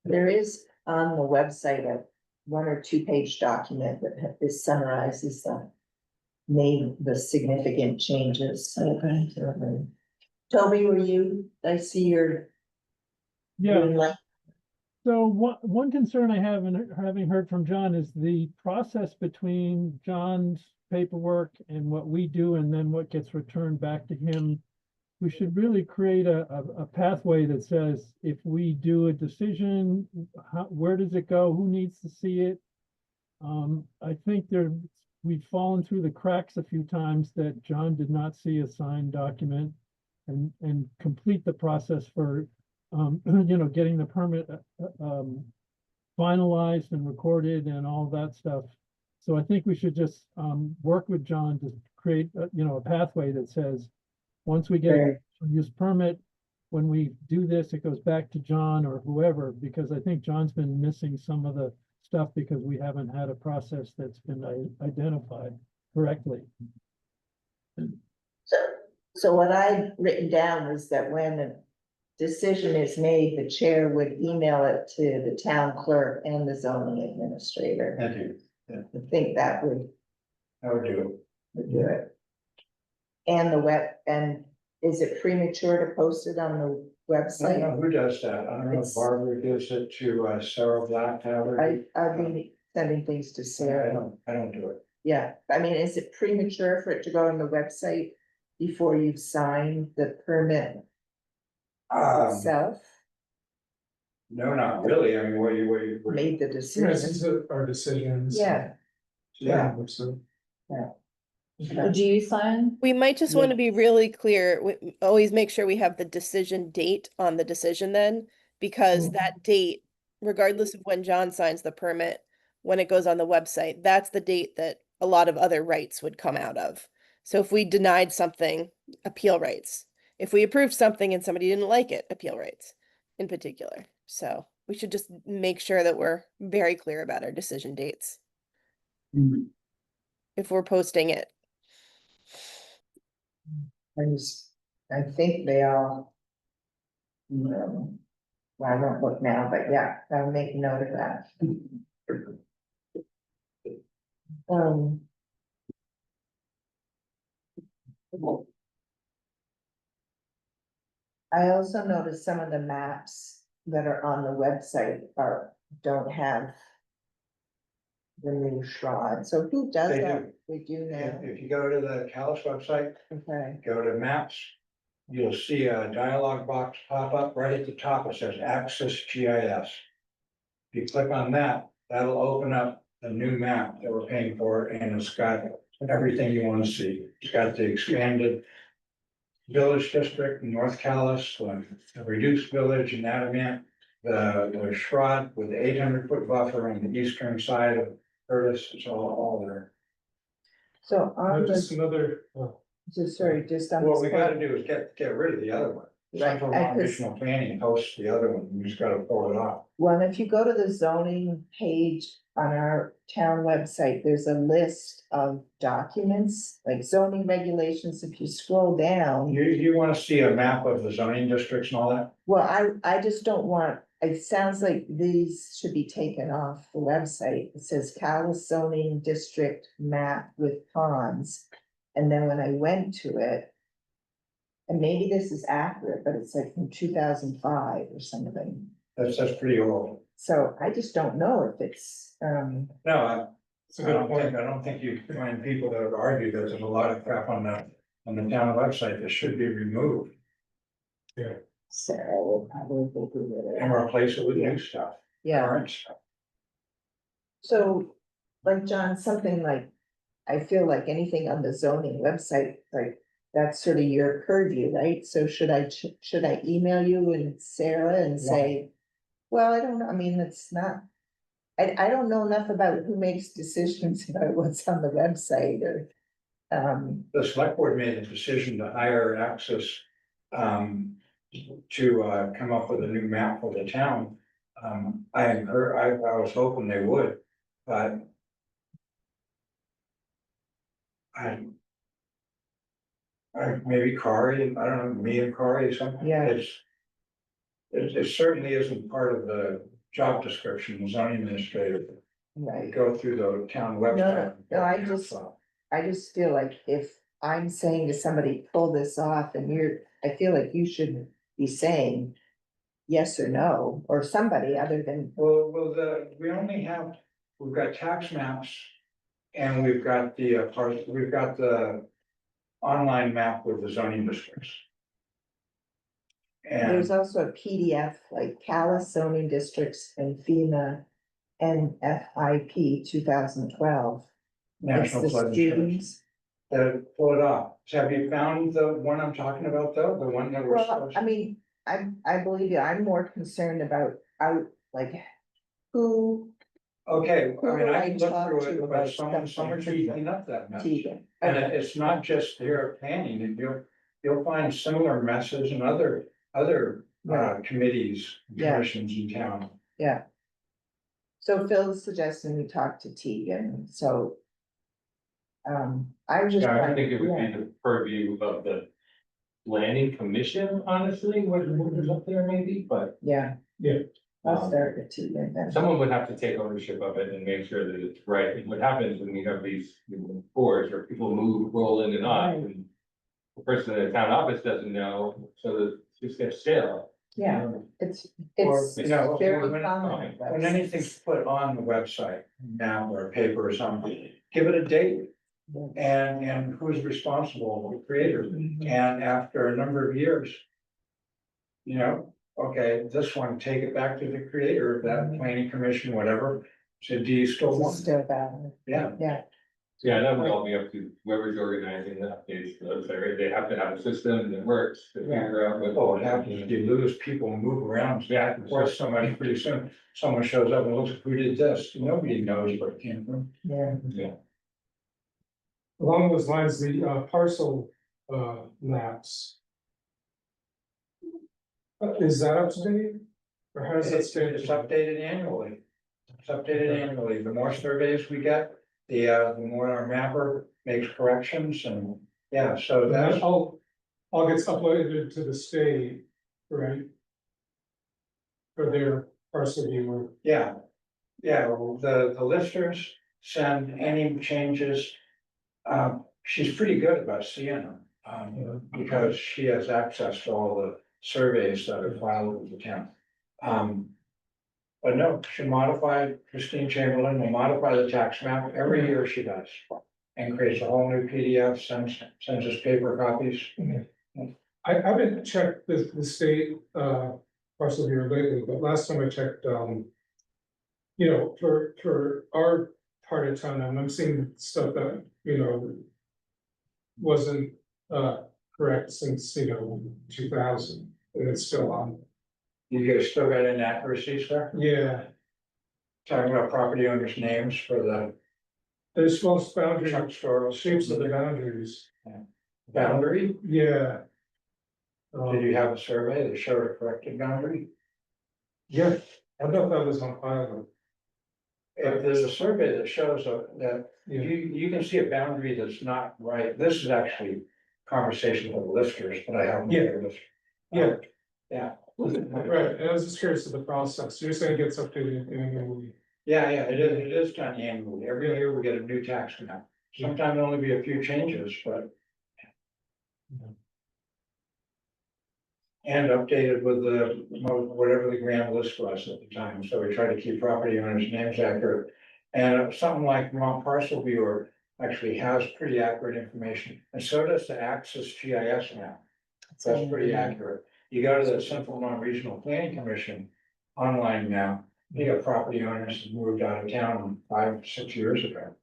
There is on the website a 1 or 2 page document that is summarizes the significant changes. Okay. Toby, I see your. Yeah, green light. so one concern I have, and having heard from John, is the process between John's paperwork and what we do, and then what gets returned back to him. We should really create a pathway that says, if we do a decision, where does it go? Who needs to see it? I think we've fallen through the cracks a few times that John did not see a signed document and complete the process for, getting the permit, finalized and recorded and all that stuff. So I think we should just, work with John to create, a pathway that says, once we get a use permit, when we do this, it goes back to John or whoever, because I think John's been missing some of the stuff because we haven't had a process that's been identified correctly. So what I'd written down was that when a decision is made, the chair would email it to the town clerk and the zoning administrator. Thank you. I think that would Do do it. And is it premature to post it on the it. I don't website? know who does that. I don't know if It's- Barbara gives it to Sarah Black. I've been sending things to I Sarah. don't do it. Yeah, I mean, is it premature for it to go on the website before you've signed the permit itself? No, not really. I mean, what you. Made the This decision? is our decisions. Yeah, Yeah. So, Do you sign? We might just want to be really clear, always make sure we have the decision date on the decision then, because that date, regardless of when John signs the permit, when it goes on the website, that's the date that a lot of other rights would come out of. So if we denied something, appeal rights. If we approved something and somebody didn't like it, appeal rights in particular. So we should just make sure that we're very clear about our decision dates if we're posting it. I think they all. Well, I won't look now, but yeah, I'll make note of that. I also noticed some of the maps that are on the website don't have the new Shroud. So who does They that? do. We do now. If you go to the Calais website, Okay, go to maps, you'll see a dialog box pop up right at the top. It says Access GIS. If you click on that, that'll open up a new map that we're paying for, and it's got everything you want to see. It's got the expanded village district in North Calais, the reduced village in Adamant, the Shrod with the 800-foot buffer on the eastern side of Curtis. It's all there. so on just the, another, just on. What this we gotta one- do is get rid of the other one. Right, Central I- 'cause- Regional Planning hosts the other one. You just gotta pull it off. Well, if you go to the zoning page on our town website, there's a list of documents, like zoning regulations. If you scroll down. You wanna see a map of the zoning districts and all that? Well, I just don't want, it sounds like these should be taken off the website. It says Calais zoning district map with ponds. And then when I went to it. And maybe this is accurate, but it's like from 2005 or something. That's pretty old. So I just don't know if it's, No, it's a good point. I don't think you can find people that would argue that there's a lot of crap on the town website that should be removed so we'll probably go through it. and replace it with new stuff, Yeah, current stuff. so like John, something like, I feel like anything on the zoning website, like, that's sort of your purview, right? So should I email you and Sarah and say, well, I don't know, I mean, it's not. I don't know enough about who makes decisions about what's on the website or, The select board made the decision to hire Access, to, come up with a new map for the town. I was hoping they would, but I. Maybe Corey, I don't know, me and Corey or something. Yeah. It certainly isn't part of the job description, zoning administrator, right. go through the town website. No, I just feel like if I'm saying to somebody, pull this off, and I feel like you should be saying yes or no, or somebody other than, We've got tax maps. And we've got we've got the online map with the zoning districts. there's And also a PDF, like Calais zoning districts and FEMA and FIP 2012. It's National the Flood Insurance. students. Pull it up. Have you found the one I'm talking about though? The one that we're Well, supposed I to? mean, I believe you, I'm more concerned about, like, who, Okay, who I mean, do I I can look talk through to it, but about someone something? should clean up that mess. Tegan. And Okay. it's not just your planning, and you'll find similar messes in other Right. committees, Yeah. commissions in town. Yeah. So Phil's suggesting we talk to Tegan, so. I was just. Yeah, I think it would yeah. be the purview of the planning commission, honestly, what was up there maybe, but. Yeah. Yeah. I'll start with Tegan then. Someone would have to take ownership of it and make sure that it's right. And what happens when you have these boards where people move, roll in and out, and the person in the town office doesn't know, so that it just gets stale. Yeah, it's Or, you know, very when- common. When anything's put on the website, now or paper or something, give it a date. And who's responsible, the creator, and after a number of years. You know, okay, this one, take it back to the creator of that planning commission, whatever, so do you still It's want? it? still valid, Yeah, Yeah, that would all be up to whoever's organizing the updates, to those areas. They have to have a system that works to figure out what. oh, it happens, you lose people move around, back and forth so much, pretty soon, someone shows up and looks, who did this, nobody knows where it came from. yeah. Yeah. Along those lines, the parcel maps. Is that up to date? Or how does that stand? It's updated annually. It's updated annually. The more surveys we get, the more our mapper makes corrections and, yeah, so And that's. that all gets uploaded to the state, right? For their parcel viewer. Yeah, well, the listers send any changes. She's pretty good about seeing them, because she has access to all the surveys that are filed with the town. But no, she modified, Christine Chamberlain will modify the tax map every year she does. And creates a whole new PDF, sends us paper copies. I haven't checked the state parcel viewer lately, but last time I checked, you know, for our part of town, and I'm seeing stuff that, you know, wasn't correct since, you know, 2000, and it's still on. You guys still got inaccuracies there? Yeah, Talking about property owners' names for the there's false boundary truck store. shapes of the boundaries, Boundary, yeah. did you have a survey that showed a corrected boundary? Yeah, I thought that was on file. If there's a survey that shows that Yeah, you can see a boundary that's not right, this is actually conversation with the listers, but I haven't. Yeah. yeah. Yeah. Right, and I was just curious of the process, you're saying it gets updated annually. Yeah, it is done annually, every year we get a new tax map, sometimes only be a few changes, but. And updated with whatever the grand list was at the time, so we try to keep property owners' names accurate. And something like Vermont Parcel Viewer actually has pretty accurate information, and so does the Access GIS map. That's pretty accurate. You go to the Central Vermont Regional Planning Commission online now, They have property owners who moved out of town 5, 6 years ago.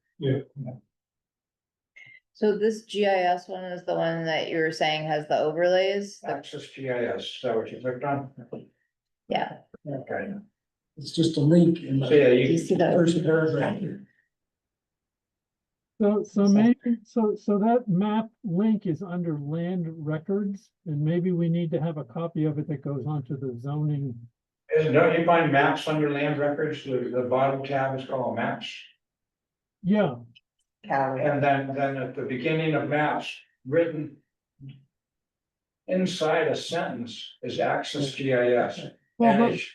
So this GIS one is the one that you were saying has the overlays? Access GIS, is that what you clicked on? Yeah, Okay. It's just a link in So, yeah, the you see that? first paragraph. So maybe, so that map link is under land records, and maybe we need to have a copy of it that goes onto the zoning. Don't you find maps under land records, the bottom tab is called maps? Yeah, Calais. And then at the beginning of maps, written inside a sentence is access GIS. well, And but, it's,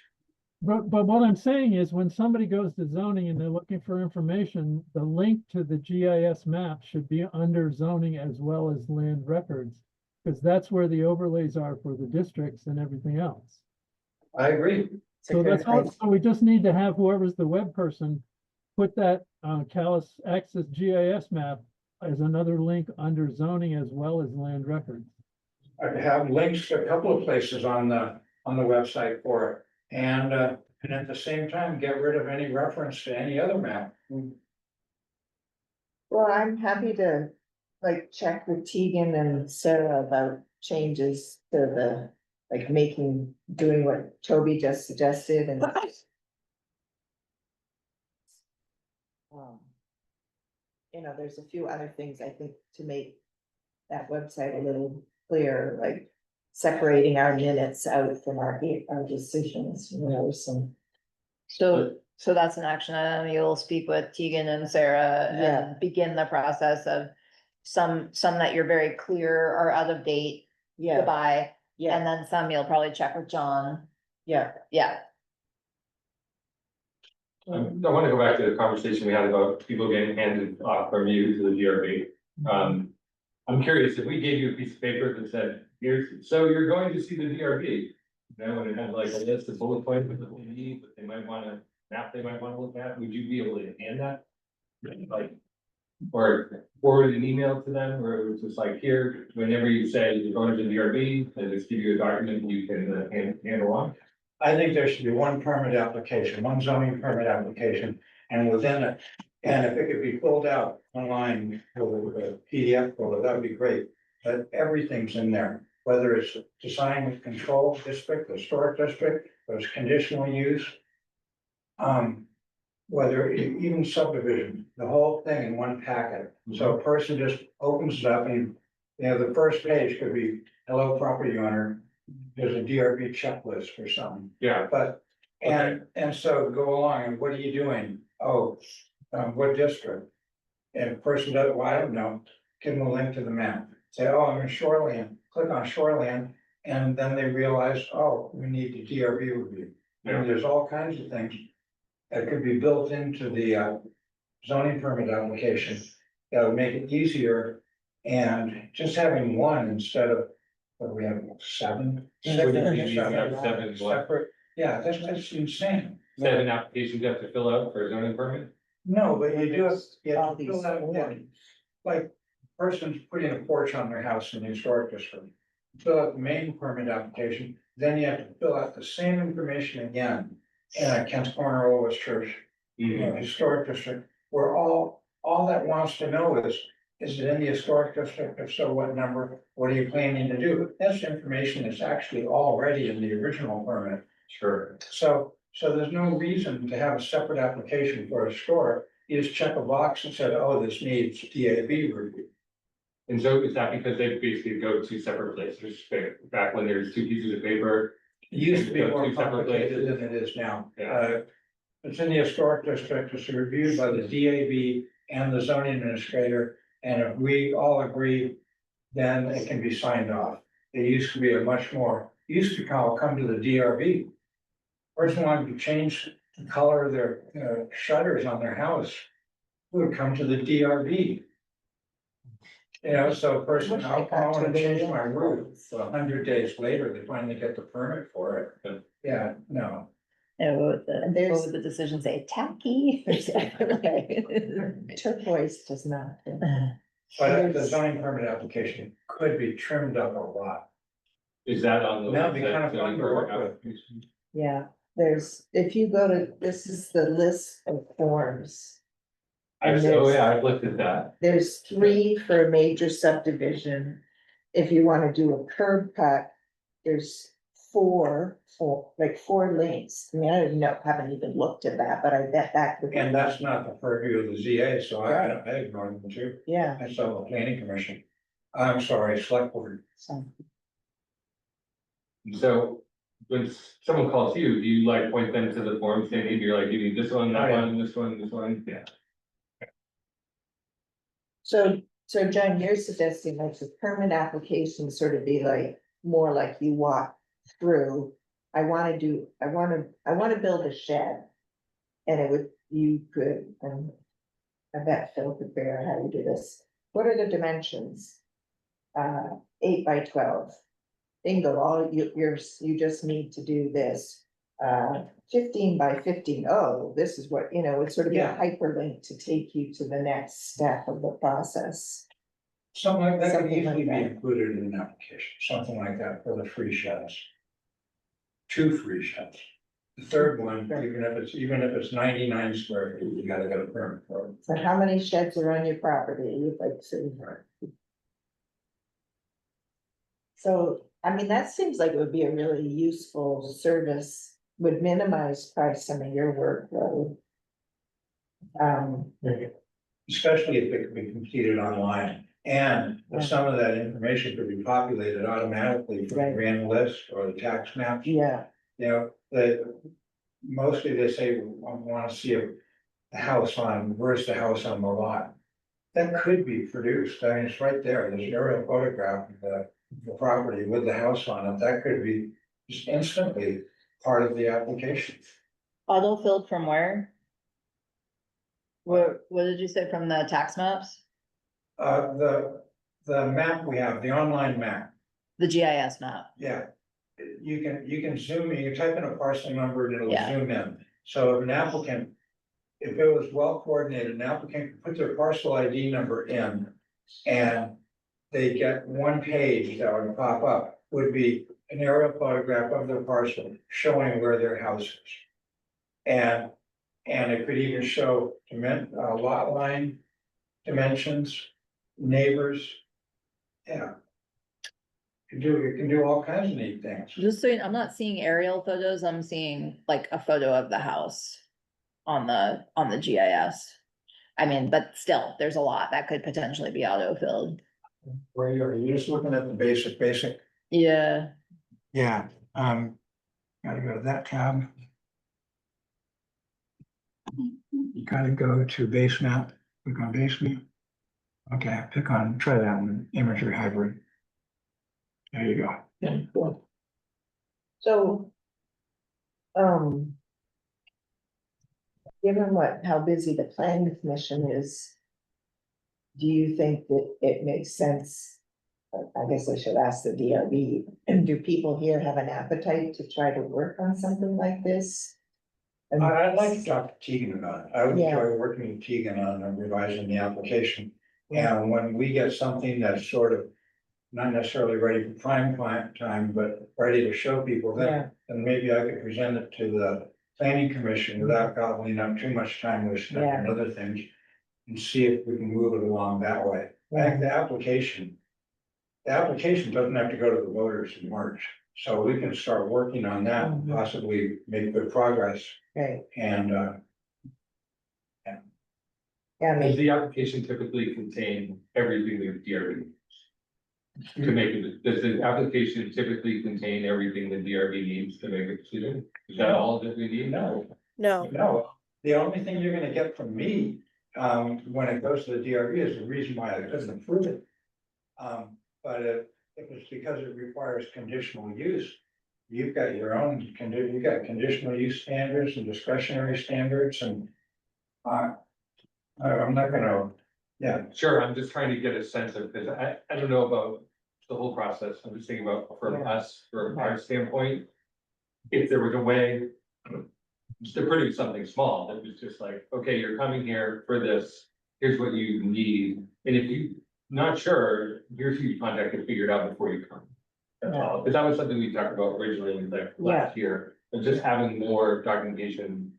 but what I'm saying is when somebody goes to zoning and they're looking for information, the link to the GIS map should be under zoning as well as land records. Because that's where the overlays are for the districts and everything else. I agree. So that's all, so we just need to have whoever's the web person put that Calais Access GIS map as another link under zoning as well as land records. I have links to a couple of places on the website for it. And at the same time, get rid of any reference to any other map. Well, I'm happy to like check with Tegan and Sarah about changes to the, like doing what Toby just suggested and. You know, there's a few other things I think to make that website a little clearer, like separating our minutes out from our decisions, you know, some. so that's an action item. You'll speak with Tegan and Sarah Yeah. and begin the process of some that you're very clear are out of date, Yeah, goodbye. yeah, And then some you'll probably check with John. yeah. Yeah, I want to go back to the conversation we had about people getting handed off from you to the DRB. I'm curious, if we gave you a piece of paper that said, here's, so you're going to see the DRB. You know, and it had like a list of bullet points that they need, but they might want to, map they might want to look at, would you be able to hand that? Like, or forward an email to them, or it was just like, here, whenever you say you're going to the DRB, they just give you a document you can handle on. I think there should be one permit application, one zoning permit application, and within it, and if it could be filled out online with a PDF folder, that would be great. But everything's in there, whether it's design and control district, historic district, whether it's conditional use. Whether even subdivision, the whole thing in one packet. So a person just opens it up and, you know, the first page could be, hello, property owner. There's a DRB checklist or something. Yeah. But, and so go along, and what are you doing? Oh, what district? And if the person doesn't, well, I don't know, give them a link to the map. Say, oh, I'm in Shoreland, click on Shoreland, and then they realize, oh, we need the DRB review. And there's all kinds of things that could be built into the zoning permit application that would make it easier. And just having one instead of, what do we have, 7? Seven, what? Separate, yeah, that's insane. 7 applications you have to fill out for a zoning permit? No, but you do, you All have to these fill out, forms. like, person's putting a porch on their house in the historic district. Fill out the main permit application, then you have to fill out the same information again. In Kent's Corner Oldest Church, historic district, where all that wants to know is it in the historic district? If so, what number? What are you planning to do? That's information that's actually already in the original permit. Sure. So there's no reason to have a separate application for a store. You just check a box and said, oh, this needs DAB review. And so is that because they basically go to separate places, back when there's 2 pieces of paper? It used to be Go more two separate complicated places? than it is now. Yeah. It's in the historic district, it's reviewed by the DAB and the zoning administrator, and if we all agree, then it can be signed off. It used to be used to come to the DRB. Person wanted to change the color of their shutters on their house, would come to the DRB. You know, so a person, I want to change my roof, so 100 days later, they finally get the permit for it. Yeah, no. and what there's- would the decision say? Tacky? Turquoise does not. But the zoning permit application could be trimmed up a lot. Is that on the? That'd be website, kind of fun zoning to work permit with. application? Yeah, there's, if you go to, this is the list of forms. I've, oh yeah, I've looked at that. There's 3 for a major subdivision. If you wanna do a curb cut, there's 4 links. I mean, I don't know, haven't even looked at that, but I bet that could. And that's not the purview of the ZA, so I ignored them too. Yeah, I saw the planning commission. I'm sorry, select board. so, So when someone calls you, do you like point them to the form saying, hey, you're like, you need this one, that Oh, yeah. one, this one, this one? Yeah. so John, you're suggesting like the permit application sort of be like, more like you walk through. I wanna build a shed. And it would, you could, I bet Phil could figure out how to do this. What are the dimensions? 8 by 12. Bingo, all you just need to do this. 15 by 15. Oh, this is what, it's sort of a Yeah. hyperlink to take you to the next step of the process. Something like that could Something like easily be that. included in an application, something like that for the free sheds. 2 free sheds. The third one, Right. even if it's 99 square feet, you gotta get a permit for it. So how many sheds are on your property? You'd like to see. So, I mean, that seems like it would be a really useful service, would minimize probably some of your workload. Especially if it could be completed online, and Yeah. some of that information could be populated automatically from the Right. grand list or the tax maps. Yeah, You know, mostly they say, I wanna see where's the house on the lot? That could be produced, I mean, it's right there, there's an aerial photograph of the property with the house on it, that could be just instantly part of the application. Auto filled from where? What did you say from the tax maps? The map we have, the online map, The GIS map? yeah. You can zoom in, you type in a parcel number and it'll Yeah. zoom in, so if an applicant. If it was well coordinated, an applicant could put their parcel ID number in. And they get one page that would pop up, would be an aerial photograph of their parcel showing where their house is. And it could even show lot line dimensions, neighbors. Yeah. It can do all kinds of neat things. Just so I'm not seeing aerial photos, I'm seeing like a photo of the house on the GIS. I mean, but still, there's a lot that could potentially be auto filled. Where are you just looking at the basic? Yeah, Yeah, gotta go to that tab. You gotta go to base map, click on base map. Okay, try that one, imagery hybrid. There you go. yeah, cool. So. Given how busy the planning commission is. Do you think that it makes sense? I guess I should ask the DRB, and do people here have an appetite to try to work on something like this? I'd like to talk to Tegan about it. I would Yeah. enjoy working with Tegan on revising the application. And when we get something that's sort of not necessarily ready for prime time, but ready to show people, Yeah. then maybe I could present it to the planning commission without gobbling up too much time with stuff and other things. And see if we can move it along that way. I think the application doesn't have to go to the voters in March. So we can start working on that, and possibly make good progress Right, and, yeah, Does maybe, the application typically contain everything the DRB? To make it, does the application typically contain everything the DRB needs to make a decision? Is that all that we need? no, No, no. The only thing you're gonna get from me, when it goes to the DRB is the reason why I couldn't approve it. But if it's because it requires conditional use, you've got your own you've got conditional use standards and discretionary standards and. I'm not gonna, yeah, Sure, I'm just trying to get a sense of, because I don't know about the whole process, I'm just thinking about from Yeah. us, from our standpoint. If there was a way. Just to produce something small, that was just like, okay, you're coming here for this, here's what you need, and if you not sure, here's who you contact and figure it out before you come. That's all, because that was something we talked about originally, like last year, but just having more documentation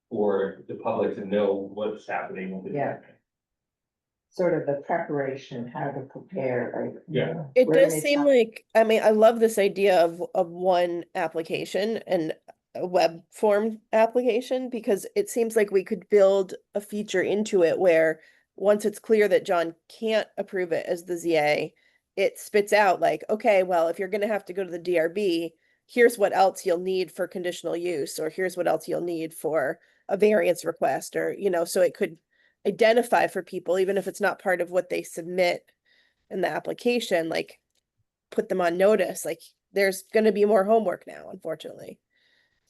for the public to know what's happening. with it. Yeah. Sort of the preparation, how to prepare, like. you Yeah. know, It where does may seem stop. like, I mean, I love this idea of one application and a web form application, because it seems like we could build a feature into it where once it's clear that John can't approve it as the ZA, it spits out like, okay, well, if you're gonna have to go to the DRB, here's what else you'll need for conditional use, or here's what else you'll need for a variance request, or, so it could identify for people, even if it's not part of what they submit in the application, like put them on notice, like there's gonna be more homework now, unfortunately.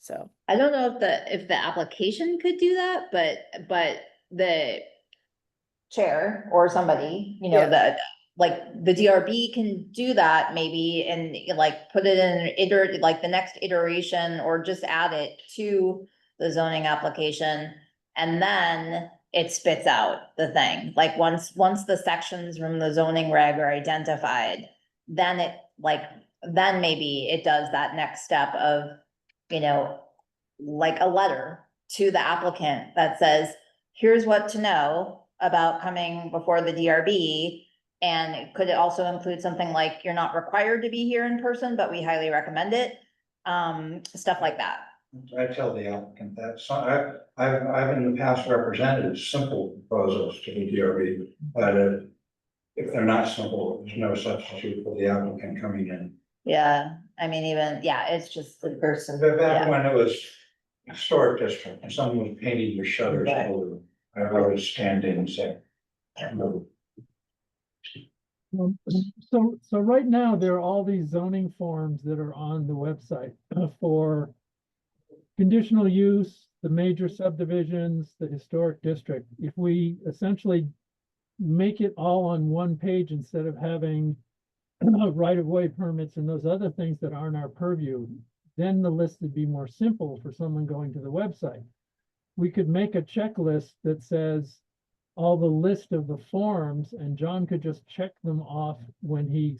So, I don't know if the application could do that, but the chair or somebody, Yeah. that, like, the DRB can do that maybe, and like put it in like the next iteration, or just add it to the zoning application. And then it spits out the thing, like once the sections from the zoning reg are identified, then then maybe it does that next step of, like a letter to the applicant that says, here's what to know about coming before the DRB. And could it also include something like, you're not required to be here in person, but we highly recommend it? Stuff like that. I tell the applicant that, so I've in the past represented simple proposals to the DRB, but if they're not simple, there's no substitute for the applicant coming in. Yeah, I mean, even, yeah, it's just the person. But back Yeah. when it was historic district and someone was painting your shutters Right. blue, I would stand in and say, no. So right now, there are all these zoning forms that are on the website for conditional use, the major subdivisions, the historic district. If we essentially make it all on one page instead of having right-of-way permits and those other things that aren't our purview, then the list would be more simple for someone going to the website. We could make a checklist that says all the list of the forms, and John could just check them off when he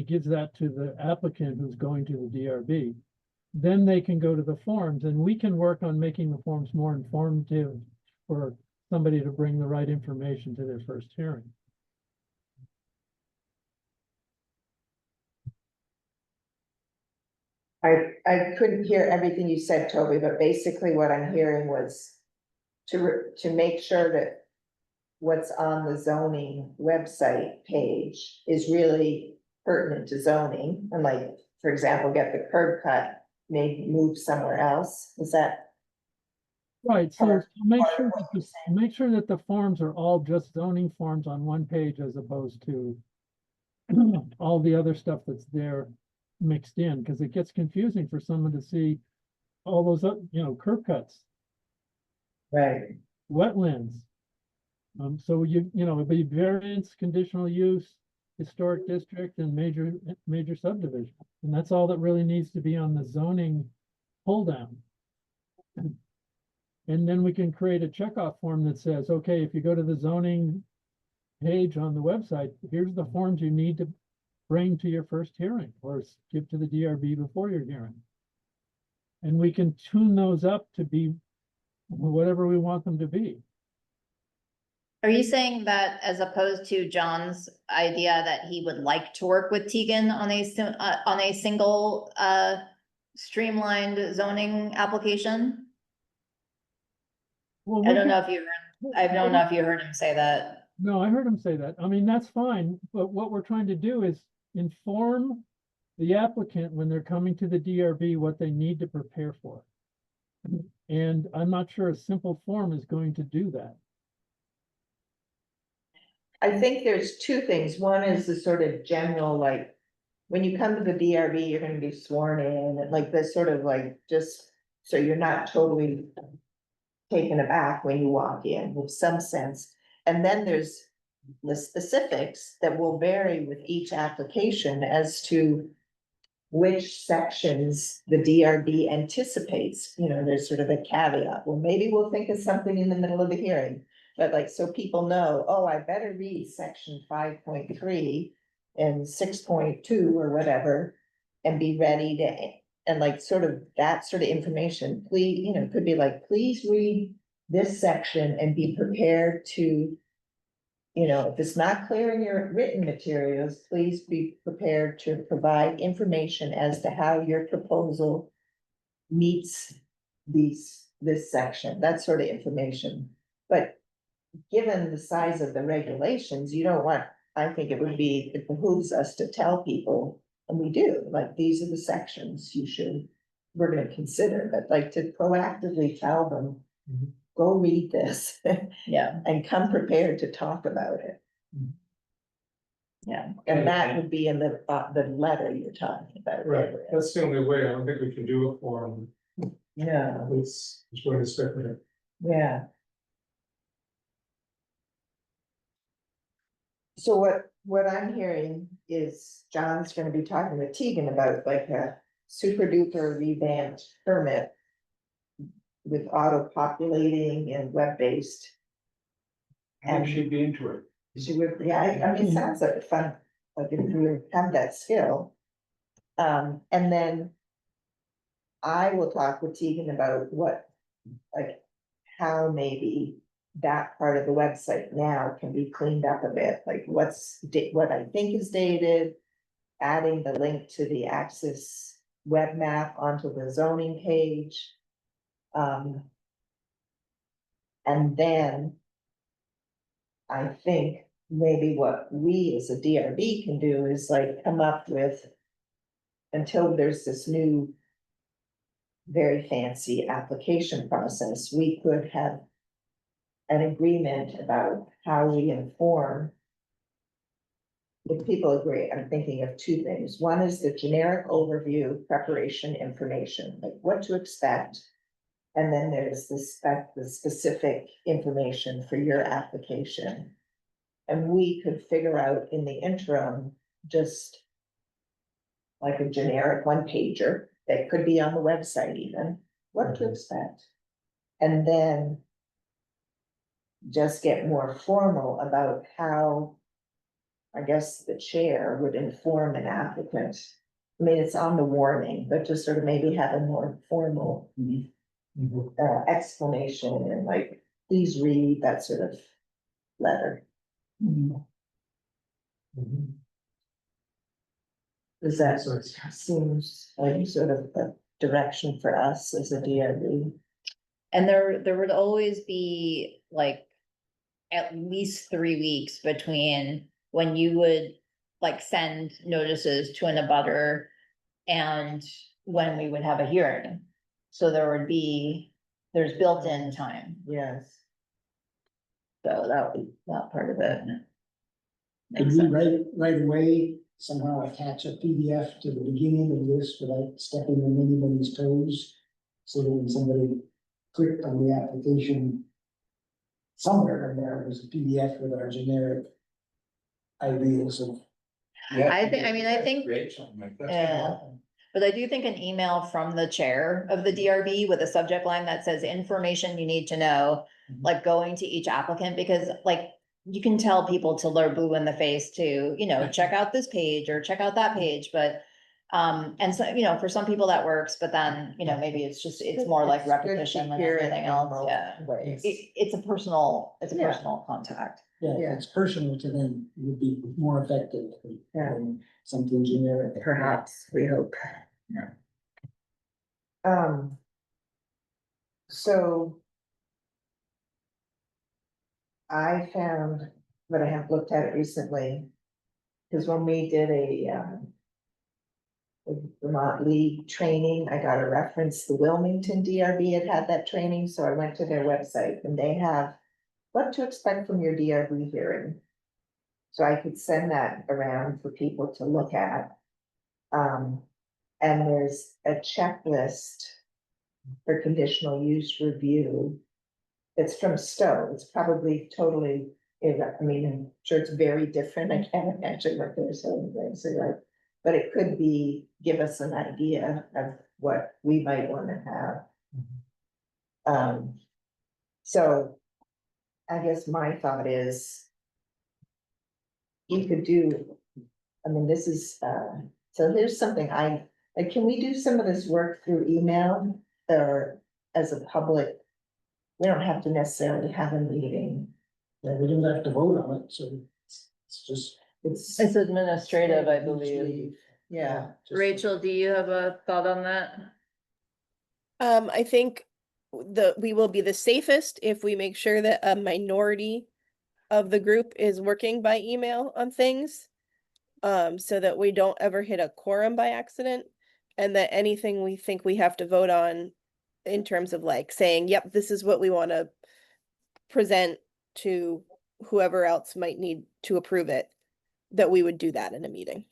gives that to the applicant who's going to the DRB. Then they can go to the forms, and we can work on making the forms more informative for somebody to bring the right information to their first hearing. I couldn't hear everything you said, Toby, but basically what I'm hearing was to make sure that what's on the zoning website page is really pertinent to zoning, and like, for example, get the curb cut, maybe move somewhere else. Is that? Right, so Or- make or sure what that you're saying. make sure that the forms are all just zoning forms on one page as opposed to all the other stuff that's there mixed in, because it gets confusing for someone to see all those, curb cuts, Right. wetlands. So it'd be variance, conditional use, historic district, and major subdivision. And that's all that really needs to be on the zoning pull down. And then we can create a checkoff form that says, okay, if you go to the zoning page on the website, here's the forms you need to bring to your first hearing, or give to the DRB before your hearing. And we can tune those up to be whatever we want them to be. Are you saying that as opposed to John's idea that he would like to work with Tegan on a single, streamlined zoning application? Well, I we don't can- know if you heard, I don't know if you heard him say that. No, I heard him say that. I mean, that's fine, but what we're trying to do is inform the applicant when they're coming to the DRB what they need to prepare for. And I'm not sure a simple form is going to do that. I think there's two things. One is the sort of general, like, when you come to the DRB, you're gonna be sworn in, and like this sort of like, just so you're not totally taken aback when you walk in, with some sense. And then there's the specifics that will vary with each application as to which sections the DRB anticipates. There's sort of a caveat. Well, maybe we'll think of something in the middle of the hearing. But like, so people know, oh, I better read section 5.3 and 6.2 or whatever, and be ready to and like sort of that sort of information, please, you know, it could be like, please read this section and be prepared to. You know, if it's not clear in your written materials, please be prepared to provide information as to how your proposal meets this section, that sort of information. But given the size of the regulations, you don't want, I think it behooves us to tell people, and we do, like, these are the sections we're gonna consider, but like to proactively tell them, Mhm. go read this Yeah, and come prepared to talk about it. yeah. And that would be in the letter you're talking about. Right, that's the only way. I don't think we can do it for them. Yeah, It's going to stick with it. yeah. So what I'm hearing is John's gonna be talking with Tegan about like a super duper revamped permit. With auto populating and web-based. I think she'd be into it. She would, yeah, I mean, it sounds like a fun, like if you have that skill. And then. I will talk with Tegan about what, like, how maybe. That part of the website now can be cleaned up a bit, like what I think is dated. Adding the link to the Axis web map onto the zoning page. And then. I think maybe what we as a DRB can do is like come up with. Until there's this new. Very fancy application process, we could have. An agreement about how we inform. If people agree, I'm thinking of two things. One is the generic overview preparation information, like what to expect. And then there's the specific information for your application. And we could figure out in the interim, just. Like a generic one pager that could be on the website even, what to expect. And then. Just get more formal about how. I guess the chair would inform an applicant. I mean, it's on the warning, but just sort of maybe have a more formal. Explanation and like, please read that sort of letter. Mhm. Does that So it's- seems like sort of a direction for us as a DRB? And there would always be like. At least 3 weeks between when you would like send notices to an abutter. And when we would have a hearing. So there's built-in time, Yes. so that would be that part of it. Could Makes we sense. right away somehow attach a PDF to the beginning of this without stepping on anybody's toes? So that when somebody clicked on the application. Somewhere in there was a PDF with our generic. Ideas of. Yeah. I think. Create something like that. Yeah. But I do think an email from the chair of the DRB with a subject line that says information you need to know, like going to each applicant, because like. You can tell people till they're blue in the face to, check out this page or check out that page, but. And so, for some people that works, but then, maybe it's more like It's good to repetition than hear it everything in else, multiple yeah. ways. It's a personal Yeah. contact. Yeah, Yeah. if it's personal to them, it would be more effective Yeah. than something generic. Perhaps, we hope. Yeah. So. I found, but I haven't looked at it recently. Cause when we did the Vermont League training, I got a reference, the Wilmington DRB had that training, so I went to their website and they have. What to expect from your DRB hearing. So I could send that around for people to look at. And there's a checklist. For conditional use review. It's from Stowe, it's probably totally, I mean, I'm sure it's very different, I can't imagine what they're saying, so like. But it could be, give us an idea of what we might wanna have. So. I guess my thought is. You could do, I mean, this is, so here's something I Like, can we do some of this work through email or as a public? We don't have to necessarily have a meeting. Yeah, we don't have to vote on it, so it's just. It's. It's administrative, I believe. Yeah, just- Rachel, do you have a thought on that? I think we will be the safest if we make sure that a minority of the group is working by email on things. So that we don't ever hit a quorum by accident, and that anything we think we have to vote on in terms of like saying, yep, this is what we want to present to whoever else might need to approve it, that we would do that in a meeting.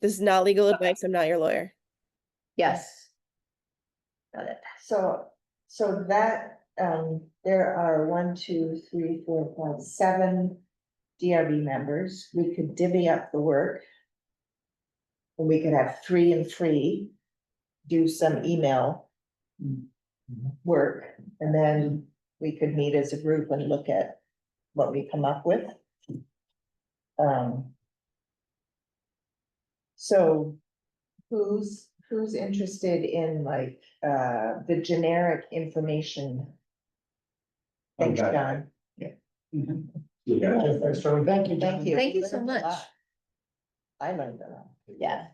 This is not legal advice. I'm not your lawyer. Yes. Got it. so that, there are 1, 2, 3, 4, 5, 7 DRB members. We could divvy up the work. And we could have 3 and 3 do some email work, and then we could meet as a group and look at what we come up with. So who's interested in like, the generic information? Thanks, Okay. John. Yeah, thanks, John. Thank you. Thank you. Thank you so Learned a much. lot. I learned a lot. Yeah.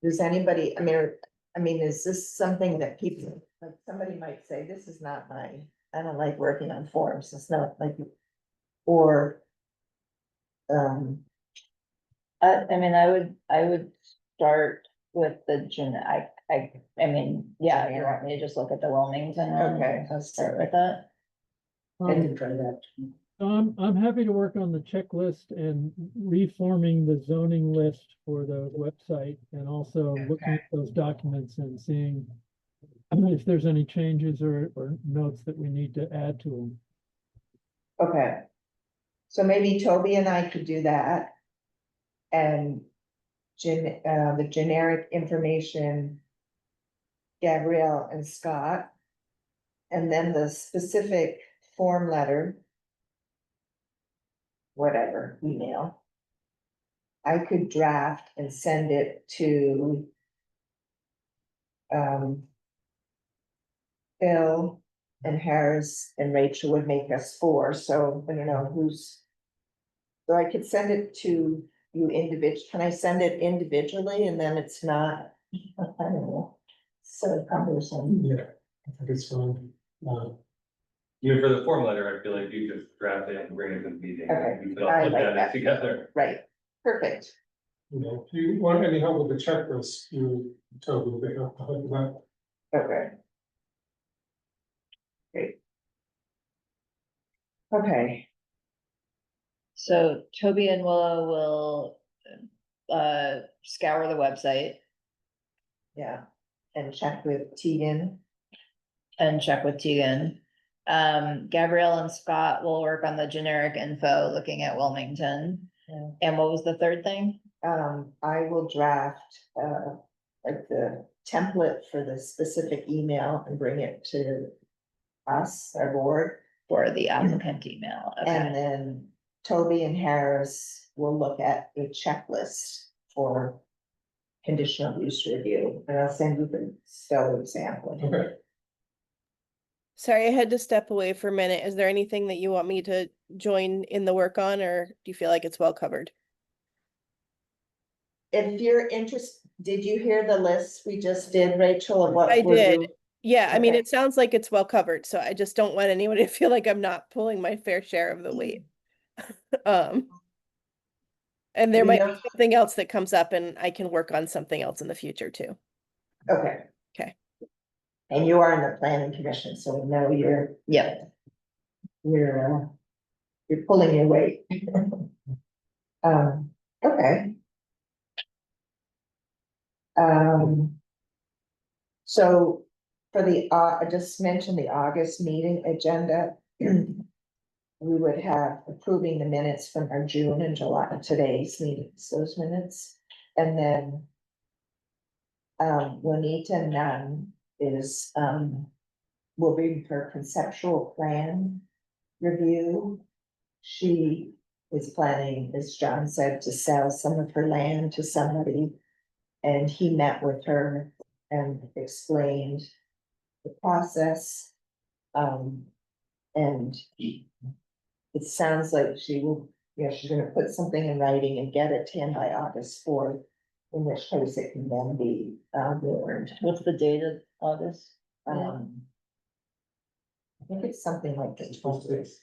Does anybody, I mean, is this something that people, like, somebody might say, this is not I don't like working on forms, it's not like, or. I mean, I would start with the I mean, yeah, you want me to just look at the Wilmington one? Okay. Let's start with that. I can try that. I'm happy to work on the checklist and reforming the zoning list for the website and also looking at those documents and seeing if there's any changes or notes that we need to add to them. Okay. So maybe Toby and I could do that. And the generic information. Gabrielle and Scott. And then the specific form letter. Whatever, email. I could draft and send it to. Bill and Harris and Rachel would make us 4, so I don't know who's. So I could send it to you individually, can I send it individually and then it's not, I don't know. So cumbersome. Yeah, I think it's fine. You know, for the form letter, I feel like you just draft it and bring it to the meeting. Okay. We could all I look like at that. it together. Right, perfect, You know, if you want any help with the checklist, you tell them they have to help with that. okay. Great. Okay, So Toby and Willow will scour the website yeah, and check with Tegan. and check with Tegan. Gabrielle and Scott will work on the generic info, looking at Wilmington. Yeah. And what was the third thing? I will draft, like the template for the specific email and bring it to us, our board. For the applicant email, And okay, then Toby and Harris will look at a checklist for conditional use review, and I'll send you the spell example. Okay, Sorry, I had to step away for a minute. Is there anything that you want me to join in the work on, or do you feel like it's well covered? If you're interested, did you hear the list we just did, Rachel, of what? I we're did. doing? Yeah, I mean, Okay. it sounds like it's well covered, so I just don't want anyone to feel like I'm not pulling my fair share of the weight. And there We might be know- something else that comes up and I can work on something else in the future too. Okay. Okay. And you are in the planning commission, so we know yep, you're pulling your weight. Okay. So for the, I just mentioned the August meeting agenda. We would have approving the minutes from our June and July, today's meetings, those minutes, and then. Juanita Nunn is, will be her conceptual plan review. She is planning, as John said, to sell some of her land to somebody. And he met with her and explained the process. And it sounds like she will, she's gonna put something in writing and get it to him by August 4th. In which case it can then be warned. What's the date of August? Um. I think it's something like the 20th.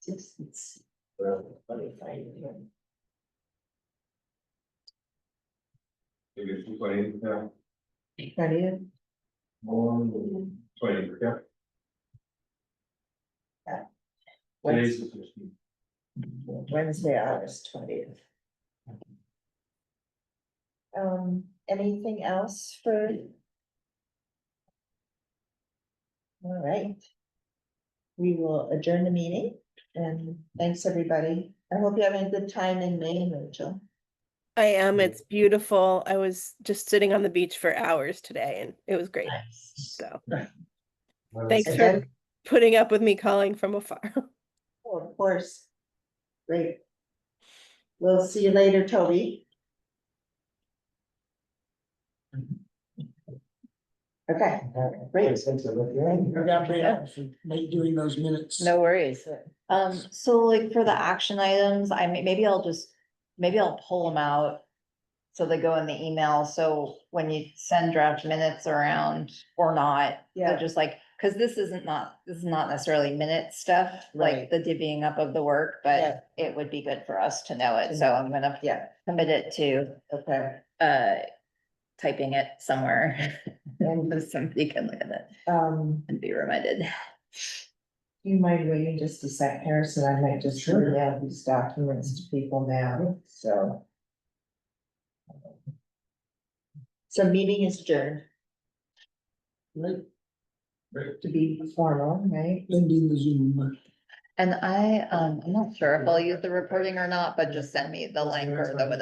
It's- let me find it here. Maybe it's 20, yeah. 20th? 20, yeah. Wednesday, Today's the 16th. Wednesday, August 20th. Anything else for? All right. We will adjourn the meeting and thanks, everybody. I hope you have a good time in Maine, Rachel. I am, it's beautiful. I was just sitting on the beach for hours today and it was great. So thanks And for then- putting up with me calling from afar. Oh, of course. Great. We'll see you later, Toby. Okay, great. Gabrielle, for doing those minutes. No worries. So like for the action items, maybe I'll pull them out. So they go in the email, so when you send draft minutes around or not, Yeah. but just like, cause this is not necessarily minute stuff, like Right. the divvying up of the work, Yeah. but it would be good for us to know it, To so know. I'm gonna Yeah, commit it to, okay. typing it somewhere. And- And somebody can look at it and be reminded. You mind waiting just a sec, Harrison? I might just Sure. email these documents to people now, so. So meeting is adjourned Right, to be formal, right? ending the Zoom. And I'm not sure if I'll use the reporting or not, but just send me the link or the whatever.